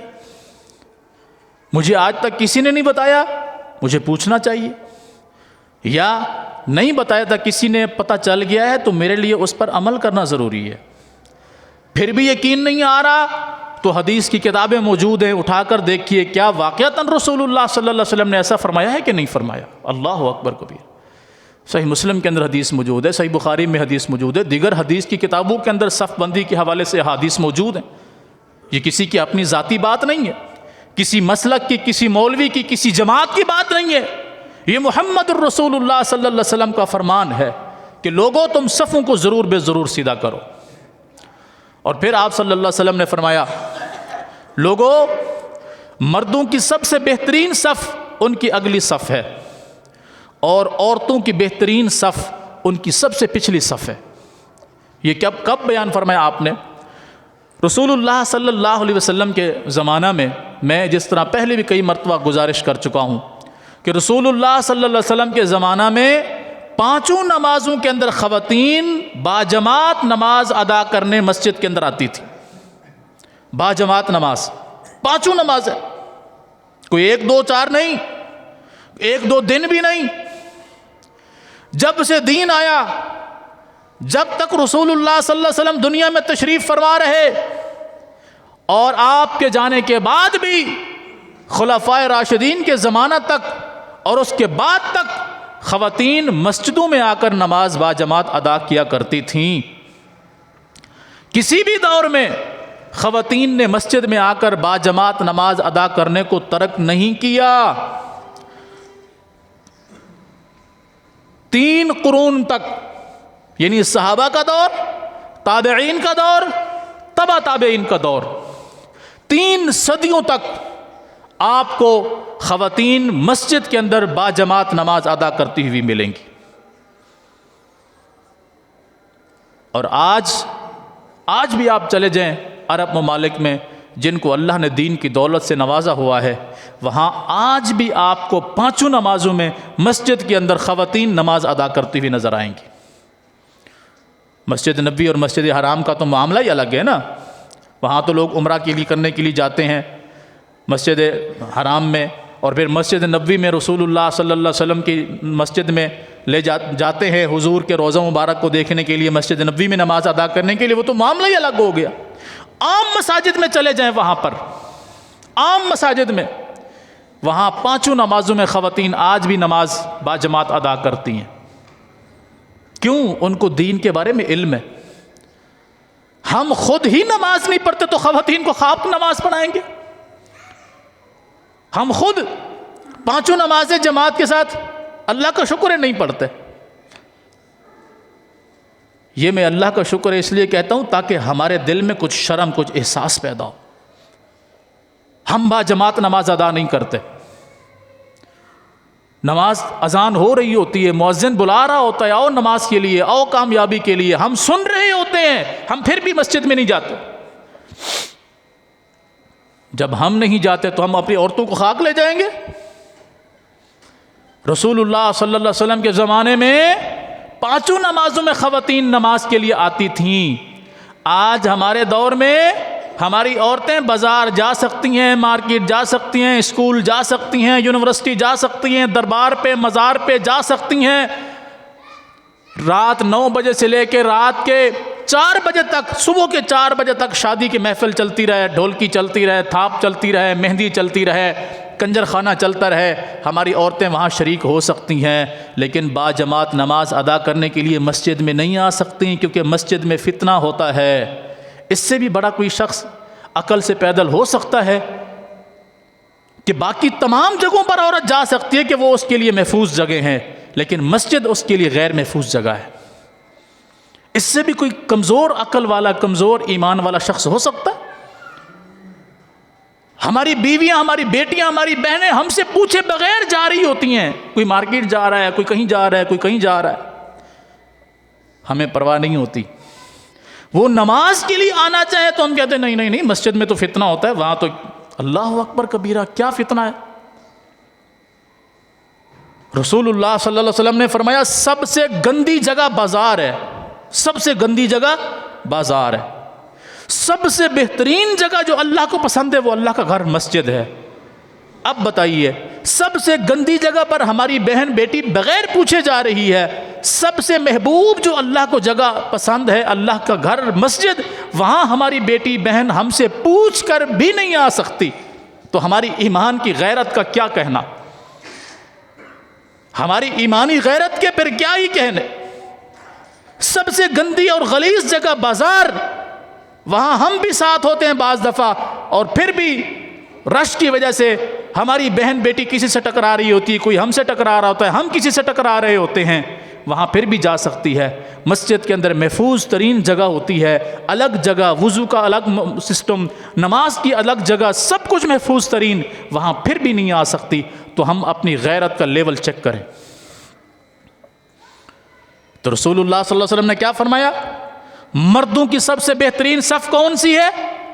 مجھے آج تک کسی نے نہیں بتایا، مجھے پوچھنا چاہیے۔ یا نہیں بتایا تھا کسی نے، پتہ چل گیا ہے تو میرے لیے اس پر عمل کرنا ضروری ہے۔ پھر بھی یقین نہیں آ رہا تو حدیث کی کتابیں موجود ہیں، اٹھا کر دیکھیے کیا واقعتاً رسول اللہ صلی اللہ علیہ وسلم نے ایسا فرمایا ہے کہ نہیں فرمایا۔ اللہ اکبر کبیر۔ صحیح مسلم کے اندر حدیث موجود ہے، صحیح بخاری میں حدیث موجود ہے، دیگر حدیث کی کتابوں کے اندر صف بندی کے حوالے سے حدیث موجود ہیں۔ یہ کسی کی اپنی ذاتی بات نہیں ہے، کسی مسلک کی، کسی مولوی کی، کسی جماعت کی بات نہیں ہے، یہ محمد الرسول اللہ صلی اللہ علیہ وسلم کا فرمان ہے کہ لوگوں تم صفوں کو ضرور بے ضرور سیدھا کرو۔ اور پھر آپ صلی اللہ علیہ وسلم نے فرمایا لوگوں مردوں کی سب سے بہترین صف ان کی اگلی صف ہے، اور عورتوں کی بہترین صف ان کی سب سے پچھلی صف ہے۔ یہ کب بیان فرمایا آپ نے؟ رسول اللہ صلی اللہ علیہ وسلم کے زمانہ میں جس طرح پہلے بھی کئی مرتبہ گزارش کر چکا ہوں کہ رسول اللہ صلی اللہ علیہ وسلم کے زمانہ میں پانچوں نمازوں کے اندر خواتین باجماعت نماز ادا کرنے مسجد کے اندر آتی تھی۔ باجماعت نماز، پانچوں نماز ہے، کوئی ایک دو چار نہیں، ایک دو دن بھی نہیں۔ جب سے دین آیا، جب تک رسول اللہ صلی اللہ علیہ وسلم دنیا میں تشریف فرما رہے اور آپ کے جانے کے بعد بھی خلفائے راشدین کے زمانہ تک اور اس کے بعد تک خواتین مسجدوں میں آ کر نماز باجماعت ادا کیا کرتی تھیں۔ کسی بھی دور میں خواتین نے مسجد میں آ کر باجماعت نماز ادا کرنے کو ترک نہیں کیا۔ 3 قرون تک، یعنی صحابہ کا دور، تابعین کا دور، تبع تابعین کا دور، 3 صدیوں تک آپ کو خواتین مسجد کے اندر باجماعت نماز ادا کرتی ہوئی ملیں گی۔ اور آج بھی آپ چلے جائیں عرب ممالک میں جن کو اللہ نے دین کی دولت سے نوازا ہوا ہے، وہاں آج بھی آپ کو 5 نمازوں میں مسجد کے اندر خواتین نماز ادا کرتی ہوئی نظر آئیں گی۔ مسجد نبوی اور مسجد حرام کا تو معاملہ ہی الگ ہے نا، وہاں تو لوگ عمرہ کرنے کے لیے جاتے ہیں مسجد حرام میں، اور پھر مسجد نبوی میں رسول اللہ صلی اللہ علیہ وسلم کی مسجد میں لے جاتے ہیں حضور کے روضہ مبارک کو دیکھنے کے لیے، مسجد نبوی میں نماز ادا کرنے کے لیے، وہ تو معاملہ ہی الگ ہو گیا۔ عام مساجد میں چلے جائیں، وہاں پر عام مساجد میں وہاں 5 نمازوں میں خواتین آج بھی نماز باجماعت ادا کرتی ہیں۔ کیوں؟ ان کو دین کے بارے میں علم ہے۔ ہم خود ہی نماز نہیں پڑھتے تو خواتین کو خواب نماز پڑھائیں گے؟ ہم خود 5 نمازیں جماعت کے ساتھ اللہ کا شکر ہے نہیں پڑھتے۔ یہ میں اللہ کا شکر اس لیے کہتا ہوں تاکہ ہمارے دل میں کچھ شرم، کچھ احساس پیدا ہو۔ ہم باجماعت نماز ادا نہیں کرتے، نماز اذان ہو رہی ہوتی ہے، مؤذن بلا رہا ہوتا ہے، آؤ نماز کے لیے، آؤ کامیابی کے لیے، ہم سن رہے ہوتے ہیں، ہم پھر بھی مسجد میں نہیں جاتے۔ جب ہم نہیں جاتے تو ہم اپنی عورتوں کو خاک لے جائیں گے؟ رسول اللہ صلی اللہ علیہ وسلم کے زمانے میں 5 نمازوں میں خواتین نماز کے لیے آتی تھیں۔ آج ہمارے دور میں ہماری عورتیں بازار جا سکتی ہیں، مارکیٹ جا سکتی ہیں، اسکول جا سکتی ہیں، یونیورسٹی جا سکتی ہیں، دربار پہ مزار پہ جا سکتی ہیں، رات 9 بجے سے لے کے رات کے 4 بجے تک، صبح کے 4 بجے تک شادی کی محفل چلتی رہے، ڈھولکی چلتی رہے، تھاپ چلتی رہے، مہندی چلتی رہے، کنجر خانہ چلتا رہے، ہماری عورتیں وہاں شریک ہو سکتی ہیں، لیکن باجماعت نماز ادا کرنے کے لیے مسجد میں نہیں آ سکتی، کیونکہ مسجد میں فتنہ ہوتا ہے۔ اس سے بھی بڑا کوئی شخص عقل سے پیدل ہو سکتا ہے کہ باقی تمام جگہوں پر عورت جا سکتی ہے کہ وہ اس کے لیے محفوظ جگہ ہیں، لیکن مسجد اس کے لیے غیر محفوظ جگہ ہے۔ اس سے بھی کوئی کمزور عقل والا، کمزور ایمان والا شخص ہو سکتا ہے؟ ہماری بیویاں، ہماری بیٹیاں، ہماری بہنیں ہم سے پوچھے بغیر جا رہی ہوتی ہیں، کوئی مارکیٹ جا رہا ہے، کوئی کہیں جا رہا ہے، کوئی کہیں جا رہا ہے، ہمیں پرواہ نہیں ہوتی۔ وہ نماز کے لیے آنا چاہے تو ہم کہتے ہیں نہیں نہیں نہیں، مسجد میں تو فتنہ ہوتا ہے، وہاں تو اللہ اکبر کبیرہ، کیا فتنہ ہے؟ رسول اللہ صلی اللہ علیہ وسلم نے فرمایا سب سے گندی جگہ بازار ہے، سب سے گندی جگہ بازار ہے، سب سے بہترین جگہ جو اللہ کو پسند ہے وہ اللہ کا گھر مسجد ہے۔ اب بتائیے، سب سے گندی جگہ پر ہماری بہن بیٹی بغیر پوچھے جا رہی ہے، سب سے محبوب جو اللہ کو جگہ پسند ہے اللہ کا گھر مسجد، وہاں ہماری بیٹی بہن ہم سے پوچھ کر بھی نہیں آ سکتی، تو ہماری ایمان کی غیرت کا کیا کہنا؟ ہماری ایمانی غیرت کے پھر کیا ہی کہنے؟ سب سے گندی اور غلیظ جگہ بازار، وہاں ہم بھی ساتھ ہوتے ہیں بعض دفعہ، اور پھر بھی رش کی وجہ سے ہماری بہن بیٹی کسی سے ٹکرا رہی ہوتی ہے، کوئی ہم سے ٹکرا رہا ہوتا ہے، ہم کسی سے ٹکرا رہے ہوتے ہیں، وہاں پھر بھی جا سکتی ہے۔ مسجد کے اندر محفوظ ترین جگہ ہوتی ہے، الگ جگہ، وضو کا الگ سسٹم، نماز کی الگ جگہ، سب کچھ محفوظ ترین، وہاں پھر بھی نہیں آ سکتی، تو ہم اپنی غیرت کا لیول چیک کریں۔ تو رسول اللہ صلی اللہ علیہ وسلم نے کیا فرمایا؟ مردوں کی سب سے بہترین صف کون سی ہے؟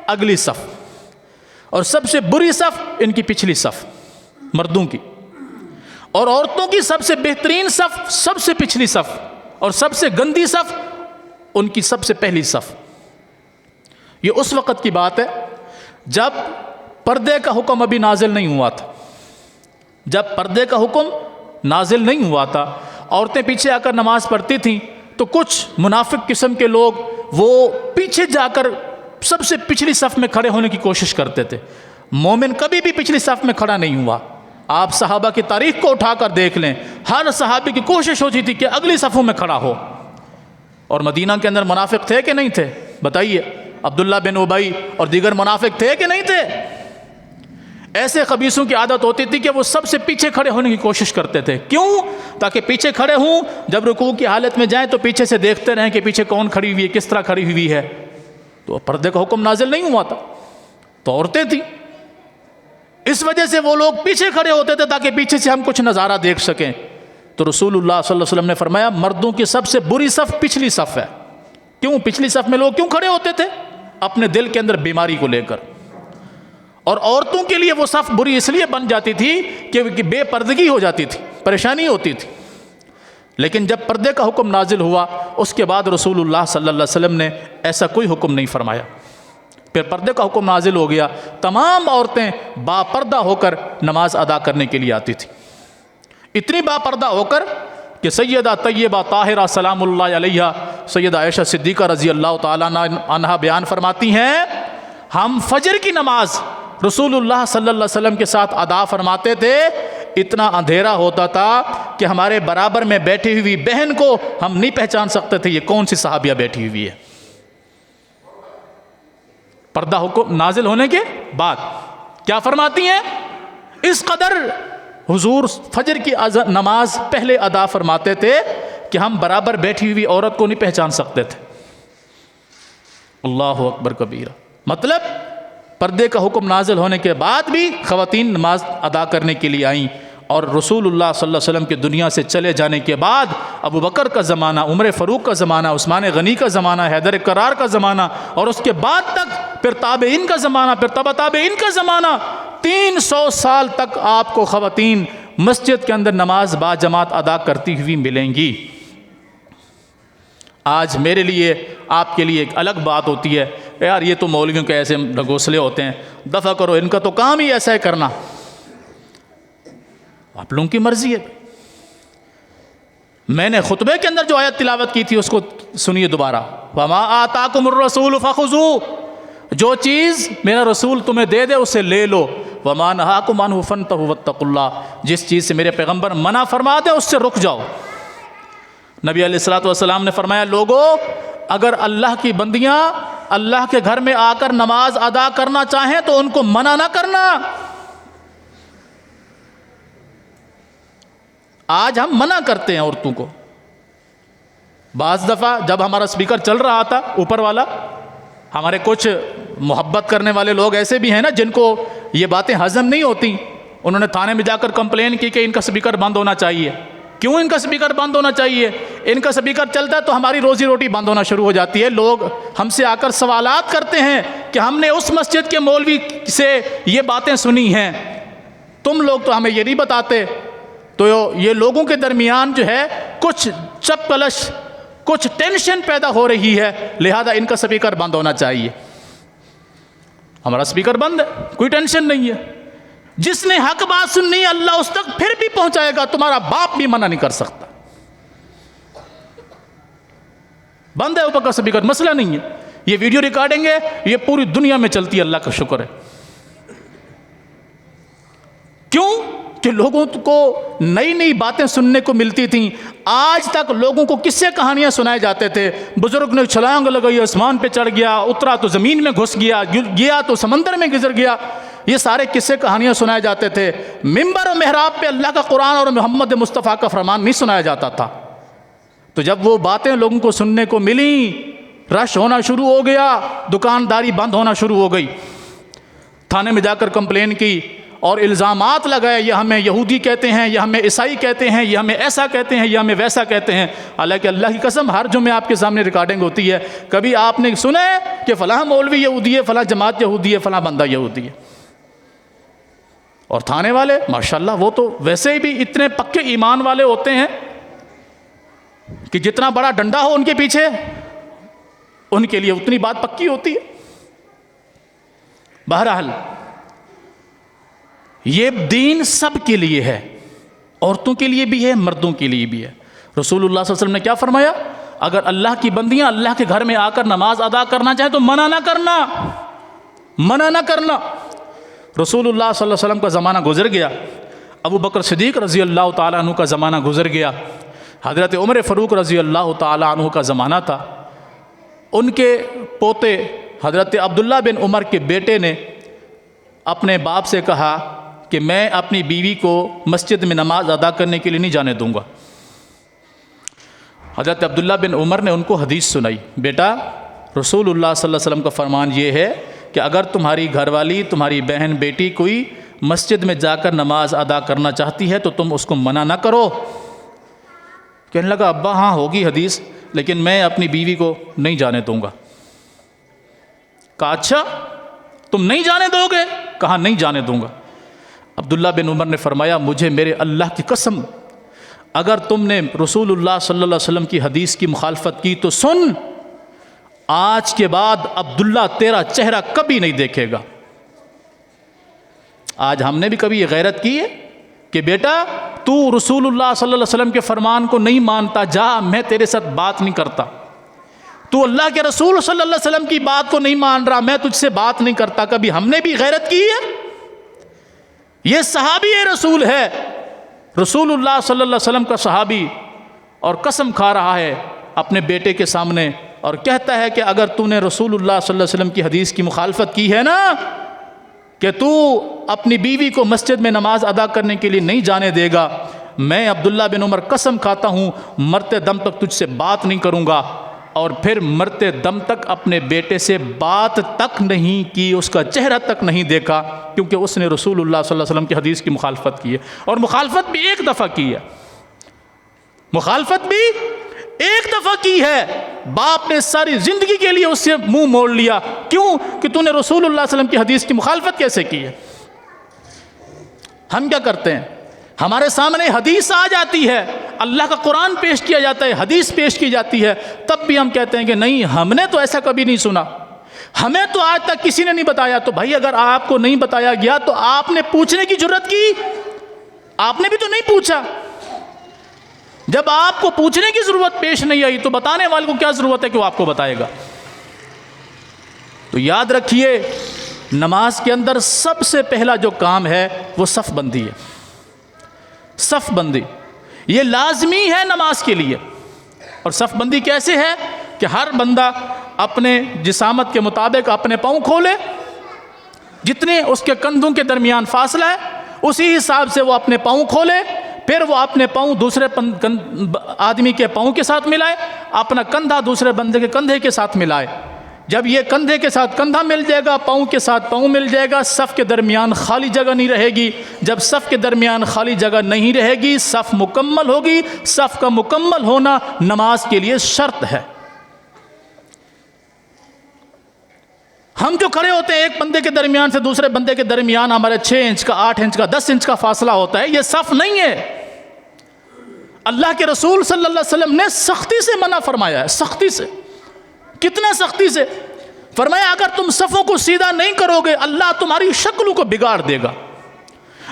اگلی صف، اور سب سے بری صف ان کی پچھلی صف، مردوں کی، اور عورتوں کی سب سے بہترین صف سب سے پچھلی صف، اور سب سے گندی صف ان کی سب سے پہلی صف۔ یہ اس وقت کی بات ہے جب پردے کا حکم ابھی نازل نہیں ہوا تھا، جب پردے کا حکم نازل نہیں ہوا تھا، عورتیں پیچھے آ کر نماز پڑھتی تھیں، تو کچھ منافق قسم کے لوگ وہ پیچھے جا کر سب سے پچھلی صف میں کھڑے ہونے کی کوشش کرتے تھے۔ مومن کبھی بھی پچھلی صف میں کھڑا نہیں ہوا۔ آپ صحابہ کی تاریخ کو اٹھا کر دیکھ لیں، ہر صحابی کی کوشش ہوتی تھی کہ اگلی صفوں میں کھڑا ہو۔ اور مدینہ کے اندر منافق تھے کہ نہیں تھے؟ بتائیے، عبداللہ بن ابی اور دیگر منافق تھے کہ نہیں تھے؟ ایسے خبیثوں کی عادت ہوتی تھی کہ وہ سب سے پیچھے کھڑے ہونے کی کوشش کرتے تھے۔ کیوں؟ تاکہ پیچھے کھڑے ہوں، جب رکوع کی حالت میں جائیں تو پیچھے سے دیکھتے رہیں کہ پیچھے کون کھڑی ہوئی ہے، کس طرح کھڑی ہوئی ہے۔ تو پردے کا حکم نازل نہیں ہوا تھا، تو عورتیں تھیں، اس وجہ سے وہ لوگ پیچھے کھڑے ہوتے تھے تاکہ پیچھے سے ہم کچھ نظارہ دیکھ سکیں۔ تو رسول اللہ صلی اللہ علیہ وسلم نے فرمایا مردوں کی سب سے بری صف پچھلی صف ہے۔ کیوں پچھلی صف میں لوگ کیوں کھڑے ہوتے تھے؟ اپنے دل کے اندر بیماری کو لے کر۔ اور عورتوں کے لیے وہ صف بری اس لیے بن جاتی تھی کہ بے پردگی ہو جاتی تھی، پریشانی ہوتی تھی۔ لیکن جب پردے کا حکم نازل ہوا، اس کے بعد رسول اللہ صلی اللہ علیہ وسلم نے ایسا کوئی حکم نہیں فرمایا۔ پھر پردے کا حکم نازل ہو گیا، تمام عورتیں با پردہ ہو کر نماز ادا کرنے کے لیے آتی تھی، اتنی با پردہ ہو کر کہ سیدہ طیبہ طاہرہ سلام اللہ علیہا، سیدہ عائشہ صدیقہ رضی اللہ تعالیٰ عنہا بیان فرماتی ہیں، ہم فجر کی نماز رسول اللہ صلی اللہ علیہ وسلم کے ساتھ ادا فرماتے تھے، اتنا اندھیرا ہوتا تھا کہ ہمارے برابر میں بیٹھی ہوئی بہن کو ہم نہیں پہچان سکتے تھے یہ کون سی صحابیہ بیٹھی ہوئی ہے۔ پردہ حکم نازل ہونے کے بعد کیا فرماتی ہیں؟ اس قدر حضور فجر کی نماز پہلے ادا فرماتے تھے کہ ہم برابر بیٹھی ہوئی عورت کو نہیں پہچان سکتے تھے۔ اللہ اکبر کبیرہ۔ مطلب پردے کا حکم نازل ہونے کے بعد بھی خواتین نماز ادا کرنے کے لیے آئیں، اور رسول اللہ صلی اللہ علیہ وسلم کے دنیا سے چلے جانے کے بعد ابو بکر کا زمانہ، عمر فاروق کا زمانہ، عثمان غنی کا زمانہ، حیدر کرار کا زمانہ، اور اس کے بعد تک پھر تابعین کا زمانہ، پھر تبع تابعین کا زمانہ، 300 سال تک آپ کو خواتین مسجد کے اندر نماز با جماعت ادا کرتی ہوئی ملیں گی۔ آج میرے لیے آپ کے لیے ایک الگ بات ہوتی ہے، یار یہ تو مولویوں کے ایسے گھوسلے ہوتے ہیں، دفع کرو، ان کا تو کام ہی ایسا ہے کرنا۔ آپ لوگوں کی مرضی ہے۔ میں نے خطبے کے اندر جو آیت تلاوت کی تھی اس کو سنیے دوبارہ، وَمَا آتَاكُمُ الرَّسُولُ فَخُذُوهُ، جو چیز میرا رسول تمہیں دے دے اسے لے لو، وَمَا نَهَاكُمْ عَنْهُ فَانْتَهُوا وَاتَّقُوا اللَّهَ، جس چیز سے میرے پیغمبر منع فرما دے اس سے رک جاؤ۔ نبی علیہ الصلوۃ والسلام نے فرمایا، لوگو اگر اللہ کی بندیاں اللہ کے گھر میں آ کر نماز ادا کرنا چاہیں تو ان کو منع نہ کرنا، آج ہم منع کرتے ہیں عورتوں کو. بعض دفعہ جب ہمارا اسپیکر چل رہا تھا اوپر والا، ہمارے کچھ محبت کرنے والے لوگ ایسے بھی ہیں نا جن کو یہ باتیں ہضم نہیں ہوتی، انہوں نے تھانے میں جا کر کمپلین کی کہ ان کا اسپیکر بند ہونا چاہیے. کیوں ان کا اسپیکر بند ہونا چاہیے؟ ان کا اسپیکر چلتا ہے تو ہماری روزی روٹی بند ہونا شروع ہو جاتی ہے. لوگ ہم سے آ کر سوالات کرتے ہیں کہ ہم نے اس مسجد کے مولوی سے یہ باتیں سنی ہیں، تم لوگ تو ہمیں یہ نہیں بتاتے. تو یہ لوگوں کے درمیان جو ہے کچھ چپ کلش، کچھ ٹینشن پیدا ہو رہی ہے، لہذا ان کا اسپیکر بند ہونا چاہیے. ہمارا اسپیکر بند ہے، کوئی ٹینشن نہیں ہے. جس نے حق بات سننی ہے اللہ اس تک پھر بھی پہنچائے گا، تمہارا باپ بھی منع نہیں کر سکتا. بند ہے اوپر کا اسپیکر، مسئلہ نہیں ہے. یہ ویڈیو ریکارڈنگ ہے، یہ پوری دنیا میں چلتی ہے، اللہ کا شکر ہے. کیوں؟ کہ لوگوں کو نئی نئی باتیں سننے کو ملتی تھیں. آج تک لوگوں کو قصے کہانیاں سنائے جاتے تھے. بزرگ نے چھلانگ لگائی، آسمان پہ چڑھ گیا، اترا تو زمین میں گھس گیا، گیا تو سمندر میں گزر گیا. یہ سارے قصے کہانیاں سنائے جاتے تھے. ممبر و محراب پہ اللہ کا قرآن اور محمد مصطفیٰ کا فرمان نہیں سنایا جاتا تھا. تو جب وہ باتیں لوگوں کو سننے کو ملیں، رش ہونا شروع ہو گیا، دکانداری بند ہونا شروع ہو گئی. تھانے میں جا کر کمپلین کی اور الزامات لگائے، یہ ہمیں یہودی کہتے ہیں، یہ ہمیں عیسائی کہتے ہیں، یہ ہمیں ایسا کہتے ہیں، یہ ہمیں ویسا کہتے ہیں. حالانکہ اللہ کی قسم ہر جمعے آپ کے سامنے ریکارڈنگ ہوتی ہے. کبھی آپ نے سنا ہے کہ فلاں مولوی یہودی ہے، فلاں جماعت یہودی ہے، فلاں بندہ یہودی ہے؟ اور تھانے والے ماشاءاللہ وہ تو ویسے ہی بھی اتنے پکے ایمان والے ہوتے ہیں کہ جتنا بڑا ڈنڈا ہو ان کے پیچھے، ان کے لیے اتنی بات پکی ہوتی ہے. بہرحال یہ دین سب کے لیے ہے، عورتوں کے لیے بھی ہے، مردوں کے لیے بھی ہے. رسول اللہ صلی اللہ علیہ وسلم نے کیا فرمایا؟ اگر اللہ کی بندیاں اللہ کے گھر میں آ کر نماز ادا کرنا چاہیں تو منع نہ کرنا، منع نہ کرنا. رسول اللہ صلی اللہ علیہ وسلم کا زمانہ گزر گیا، ابو بکر صدیق رضی اللہ تعالیٰ عنہ کا زمانہ گزر گیا، حضرت عمر فاروق رضی اللہ تعالیٰ عنہ کا زمانہ تھا. ان کے پوتے حضرت عبداللہ بن عمر کے بیٹے نے اپنے باپ سے کہا کہ میں اپنی بیوی کو مسجد میں نماز ادا کرنے کے لیے نہیں جانے دوں گا. حضرت عبداللہ بن عمر نے ان کو حدیث سنائی، بیٹا رسول اللہ صلی اللہ علیہ وسلم کا فرمان یہ ہے کہ اگر تمہاری گھر والی، تمہاری بہن بیٹی کوئی مسجد میں جا کر نماز ادا کرنا چاہتی ہے تو تم اس کو منع نہ کرو. کہنے لگا ابا ہاں ہوگی حدیث، لیکن میں اپنی بیوی کو نہیں جانے دوں گا. کہا اچھا تم نہیں جانے دو گے؟ کہا نہیں جانے دوں گا. عبداللہ بن عمر نے فرمایا مجھے میرے اللہ کی قسم، اگر تم نے رسول اللہ صلی اللہ علیہ وسلم کی حدیث کی مخالفت کی تو سن، آج کے بعد عبداللہ تیرا چہرہ کبھی نہیں دیکھے گا. آج ہم نے بھی کبھی یہ غیرت کی ہے کہ بیٹا تو رسول اللہ صلی اللہ علیہ وسلم کے فرمان کو نہیں مانتا، جا میں تیرے ساتھ بات نہیں کرتا. تو اللہ کے رسول صلی اللہ علیہ وسلم کی بات کو نہیں مان رہا، میں تجھ سے بات نہیں کرتا. کبھی ہم نے بھی غیرت کی ہے؟ یہ صحابی رسول ہے، رسول اللہ صلی اللہ علیہ وسلم کا صحابی، اور قسم کھا رہا ہے اپنے بیٹے کے سامنے اور کہتا ہے کہ اگر تو نے رسول اللہ صلی اللہ علیہ وسلم کی حدیث کی مخالفت کی ہے نا کہ تو اپنی بیوی کو مسجد میں نماز ادا کرنے کے لیے نہیں جانے دے گا، میں عبداللہ بن عمر قسم کھاتا ہوں مرتے دم تک تجھ سے بات نہیں کروں گا. اور پھر مرتے دم تک اپنے بیٹے سے بات تک نہیں کی، اس کا چہرہ تک نہیں دیکھا، کیونکہ اس نے رسول اللہ صلی اللہ علیہ وسلم کی حدیث کی مخالفت کی ہے. اور مخالفت بھی ایک دفعہ کی ہے، مخالفت بھی ایک دفعہ کی ہے. باپ نے ساری زندگی کے لیے اس سے منہ موڑ لیا. کیوں؟ کہ تو نے رسول اللہ صلی اللہ علیہ وسلم کی حدیث کی مخالفت کیسے کی ہے. ہم کیا کرتے ہیں؟ ہمارے سامنے حدیث آ جاتی ہے، اللہ کا قرآن پیش کیا جاتا ہے، حدیث پیش کی جاتی ہے، تب بھی ہم کہتے ہیں کہ نہیں ہم نے تو ایسا کبھی نہیں سنا، ہمیں تو آج تک کسی نے نہیں بتایا. تو بھائی اگر آپ کو نہیں بتایا گیا تو آپ نے پوچھنے کی جرات کی؟ آپ نے بھی تو نہیں پوچھا. جب آپ کو پوچھنے کی ضرورت پیش نہیں آئی تو بتانے والے کو کیا ضرورت ہے کہ وہ آپ کو بتائے گا. تو یاد رکھیے نماز کے اندر سب سے پہلا جو کام ہے وہ صف بندی ہے. صف بندی یہ لازمی ہے نماز کے لیے. اور صف بندی کیسے ہے کہ ہر بندہ اپنے جسامت کے مطابق اپنے پاؤں کھولے، جتنے اس کے کندھوں کے درمیان فاصلہ ہے اسی حساب سے وہ اپنے پاؤں کھولے، پھر وہ اپنے پاؤں دوسرے آدمی کے پاؤں کے ساتھ ملائے، اپنا کندھا دوسرے بندے کے کندھے کے ساتھ ملائے۔ جب یہ کندھے کے ساتھ کندھا مل جائے گا، پاؤں کے ساتھ پاؤں مل جائے گا، صف کے درمیان خالی جگہ نہیں رہے گی۔ جب صف کے درمیان خالی جگہ نہیں رہے گی، صف مکمل ہوگی۔ صف کا مکمل ہونا نماز کے لیے شرط ہے۔ ہم جو کھڑے ہوتے ہیں ایک بندے کے درمیان سے دوسرے بندے کے درمیان ہمارے 6 انچ کا، 8 انچ کا، 10 انچ کا فاصلہ ہوتا ہے، یہ صف نہیں ہے۔ اللہ کے رسول صلی اللہ علیہ وسلم نے سختی سے منع فرمایا ہے، سختی سے۔ کتنا سختی سے؟ فرمایا اگر تم صفوں کو سیدھا نہیں کرو گے، اللہ تمہاری شکلوں کو بگاڑ دے گا،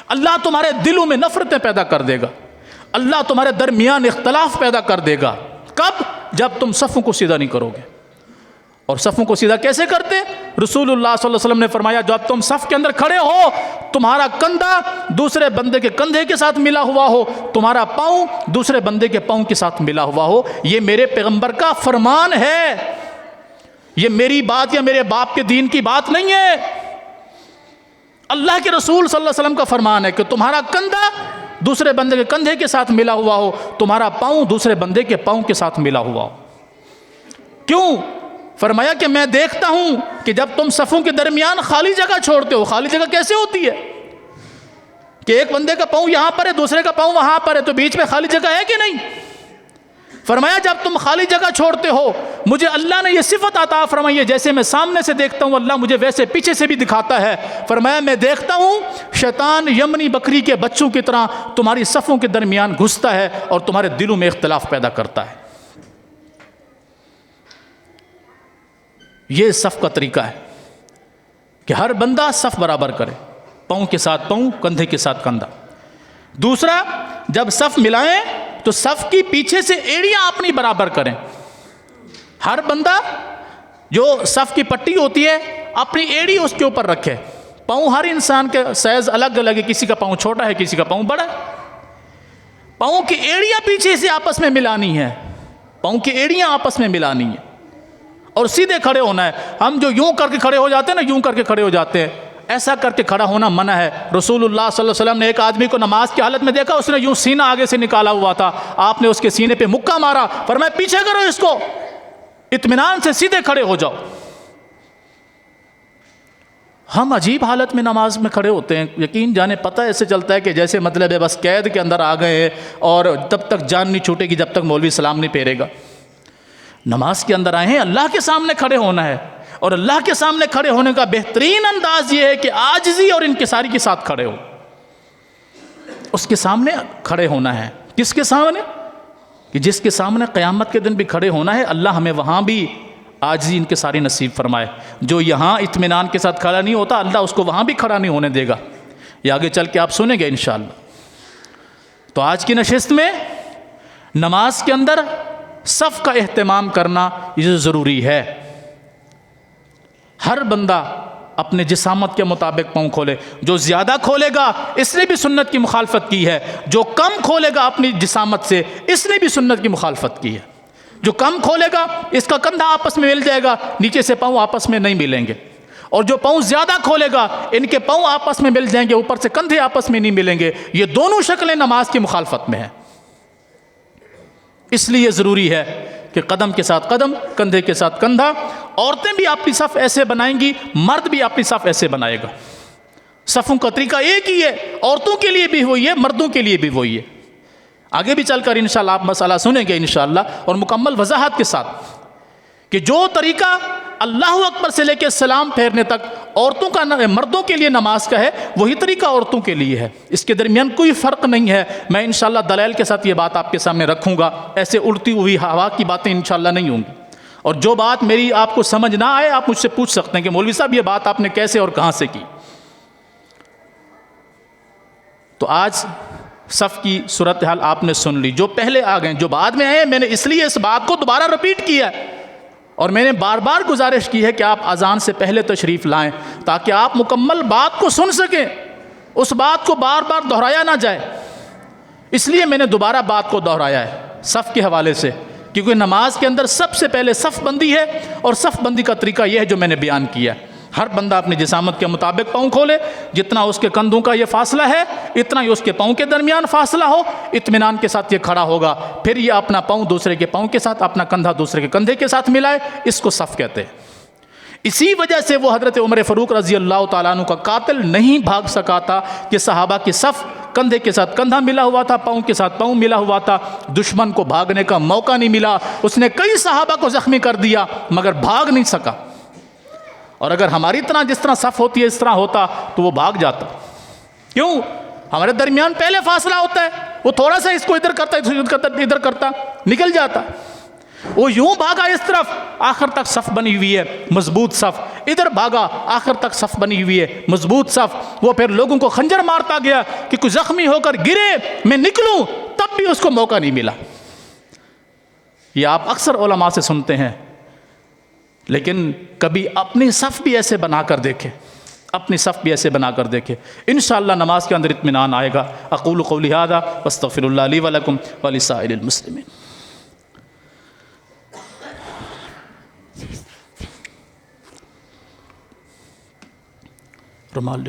اللہ تمہارے دلوں میں نفرتیں پیدا کر دے گا، اللہ تمہارے درمیان اختلاف پیدا کر دے گا۔ کب؟ جب تم صفوں کو سیدھا نہیں کرو گے۔ اور صفوں کو سیدھا کیسے کرتے؟ رسول اللہ صلی اللہ علیہ وسلم نے فرمایا جب تم صف کے اندر کھڑے ہو، تمہارا کندھا دوسرے بندے کے کندھے کے ساتھ ملا ہوا ہو، تمہارا پاؤں دوسرے بندے کے پاؤں کے ساتھ ملا ہوا ہو۔ یہ میرے پیغمبر کا فرمان ہے، یہ میری بات یا میرے باپ کے دین کی بات نہیں ہے، اللہ کے رسول صلی اللہ علیہ وسلم کا فرمان ہے کہ تمہارا کندھا دوسرے بندے کے کندھے کے ساتھ ملا ہوا ہو، تمہارا پاؤں دوسرے بندے کے پاؤں کے ساتھ ملا ہوا ہو۔ کیوں؟ فرمایا کہ میں دیکھتا ہوں کہ جب تم صفوں کے درمیان خالی جگہ چھوڑتے ہو، خالی جگہ کیسے ہوتی ہے کہ ایک بندے کا پاؤں یہاں پر ہے، دوسرے کا پاؤں وہاں پر ہے، تو بیچ میں خالی جگہ ہے کہ نہیں؟ فرمایا جب تم خالی جگہ چھوڑتے ہو، مجھے اللہ نے یہ صفت عطا فرمائی ہے، جیسے میں سامنے سے دیکھتا ہوں اللہ مجھے ویسے پیچھے سے بھی دکھاتا ہے۔ فرمایا میں دیکھتا ہوں شیطان یمنی بکری کے بچوں کی طرح تمہاری صفوں کے درمیان گھستا ہے اور تمہارے دلوں میں اختلاف پیدا کرتا ہے۔ یہ صف کا طریقہ ہے کہ ہر بندہ صف برابر کرے، پاؤں کے ساتھ پاؤں، کندھے کے ساتھ کندھا۔ دوسرا، جب صف ملائیں تو صف کی پیچھے سے ایڑیاں اپنی برابر کریں۔ ہر بندہ جو صف کی پٹی ہوتی ہے اپنی ایڑی اس کے اوپر رکھے۔ پاؤں ہر انسان کے سائز الگ الگ ہے، کسی کا پاؤں چھوٹا ہے، کسی کا پاؤں بڑا ہے۔ پاؤں کی ایڑیاں پیچھے سے آپس میں ملانی ہے، پاؤں کی ایڑیاں آپس میں ملانی ہے اور سیدھے کھڑے ہونا ہے۔ ہم جو یوں کر کے کھڑے ہو جاتے ہیں نا، یوں کر کے کھڑے ہو جاتے ہیں، ایسا کر کے کھڑا ہونا منع ہے۔ رسول اللہ صلی اللہ علیہ وسلم نے ایک آدمی کو نماز کی حالت میں دیکھا، اس نے یوں سینہ آگے سے نکالا ہوا تھا، آپ نے اس کے سینے پہ مکہ مارا، فرمایا پیچھے کرو اس کو، اطمینان سے سیدھے کھڑے ہو جاؤ۔ ہم عجیب حالت میں نماز میں کھڑے ہوتے ہیں، یقین جانے پتہ ایسے چلتا ہے کہ جیسے مطلب ہے بس قید کے اندر آ گئے ہیں اور تب تک جان نہیں چھوٹے گی جب تک مولوی سلام نہیں پھیرے گا۔ نماز کے اندر آئے ہیں، اللہ کے سامنے کھڑے ہونا ہے، اور اللہ کے سامنے کھڑے ہونے کا بہترین انداز یہ ہے کہ عاجزی اور انکساری کے ساتھ کھڑے ہو۔ اس کے سامنے کھڑے ہونا ہے۔ کس کے سامنے؟ کہ جس کے سامنے قیامت کے دن بھی کھڑے ہونا ہے، اللہ ہمیں وہاں بھی عاجزی انکساری نصیب فرمائے۔ جو یہاں اطمینان کے ساتھ کھڑا نہیں ہوتا، اللہ اس کو وہاں بھی کھڑا نہیں ہونے دے گا۔ یہ آگے چل کے آپ سنیں گے انشاءاللہ۔ تو آج کی نشست میں نماز کے اندر صف کا اہتمام کرنا یہ ضروری ہے۔ ہر بندہ اپنے جسامت کے مطابق پاؤں کھولے۔ جو زیادہ کھولے گا اس نے بھی سنت کی مخالفت کی ہے، جو کم کھولے گا اپنی جسامت سے اس نے بھی سنت کی مخالفت کی ہے۔ جو کم کھولے گا اس کا کندھا آپس میں مل جائے گا، نیچے سے پاؤں آپس میں نہیں ملیں گے، اور جو پاؤں زیادہ کھولے گا ان کے پاؤں آپس میں مل جائیں گے، اوپر سے کندھے آپس میں نہیں ملیں گے۔ یہ دونوں شکلیں نماز کی مخالفت میں ہیں۔ اس لیے ضروری ہے کہ قدم کے ساتھ قدم، کندھے کے ساتھ کندھا۔ عورتیں بھی اپنی صف ایسے بنائیں گی، مرد بھی اپنی صف ایسے بنائے گا۔ صفوں کا طریقہ ایک ہی ہے، عورتوں کے لیے بھی وہی ہے، مردوں کے لیے بھی وہی ہے۔ آگے بھی چل کر انشاءاللہ آپ مسئلہ سنیں گے انشاءاللہ، اور مکمل وضاحت کے ساتھ کہ جو طریقہ اللہ اکبر سے لے کے سلام پھیرنے تک عورتوں کا مردوں کے لیے نماز کا ہے، وہی طریقہ عورتوں کے لیے ہے۔ اس کے درمیان کوئی فرق نہیں ہے۔ میں انشاءاللہ دلائل کے ساتھ یہ بات آپ کے سامنے رکھوں گا، ایسے اڑتی ہوئی ہوا کی باتیں انشاءاللہ نہیں ہوں گی۔ اور جو بات میری آپ کو سمجھ نہ آئے آپ مجھ سے پوچھ سکتے ہیں کہ مولوی صاحب یہ بات آپ نے کیسے اور کہاں سے کی۔ تو آج صف کی صورتحال آپ نے سن لی۔ جو پہلے آ گئے، جو بعد میں آئے، میں نے اس لیے اس بات کو دوبارہ رپیٹ کیا ہے، اور میں نے بار بار گزارش کی ہے کہ آپ اذان سے پہلے تشریف لائیں تاکہ آپ مکمل بات کو سن سکیں، اس بات کو بار بار دہرایا نہ جائے۔ اس لیے میں نے دوبارہ بات کو دہرایا ہے صف کے حوالے سے، کیونکہ نماز کے اندر سب سے پہلے صف بندی ہے، اور صف بندی کا طریقہ یہ ہے جو میں نے بیان کیا ہے۔ ہر بندہ اپنی جسامت کے مطابق پاؤں کھولے، جتنا اس کے کندھوں کا یہ فاصلہ ہے اتنا ہی اس کے پاؤں کے درمیان فاصلہ ہو، اطمینان کے ساتھ یہ کھڑا ہوگا، پھر یہ اپنا پاؤں دوسرے کے پاؤں کے ساتھ، اپنا کندھا دوسرے کے کندھے کے ساتھ ملائے، اس کو صف کہتے ہیں۔ اسی وجہ سے وہ حضرت عمر فاروق رضی اللہ تعالیٰ عنہ کا قاتل نہیں بھاگ سکا تھا کہ صحابہ کی صف کندھے کے ساتھ کندھا ملا ہوا تھا، پاؤں کے ساتھ پاؤں ملا ہوا تھا، دشمن کو بھاگنے کا موقع نہیں ملا، اس نے کئی صحابہ کو زخمی کر دیا مگر بھاگ نہیں سکا۔ اور اگر ہماری طرح جس طرح صف ہوتی ہے اس طرح ہوتا تو وہ بھاگ جاتا۔ کیوں؟ ہمارے درمیان پہلے فاصلہ ہوتا ہے، وہ تھوڑا سا اس کو ادھر کرتا ادھر کرتا نکل جاتا، وہ یوں بھاگا اس طرف آخر تک صف بنی ہوئی ہے مضبوط صف، ادھر بھاگا آخر تک صف بنی ہوئی ہے مضبوط صف۔ وہ پھر لوگوں کو خنجر مارتا گیا کہ کوئی زخمی ہو کر گرے میں نکلوں، تب بھی اس کو موقع نہیں ملا۔ یہ آپ اکثر علماء سے سنتے ہیں، لیکن کبھی اپنی صف بھی ایسے بنا کر دیکھیں، اپنی صف بھی ایسے بنا کر دیکھیں، انشاءاللہ نماز کے اندر اطمینان آئے گا۔ اقول قولی ھذا واستغفر اللہ لی ولکم ولسائر المسلمین۔ رومال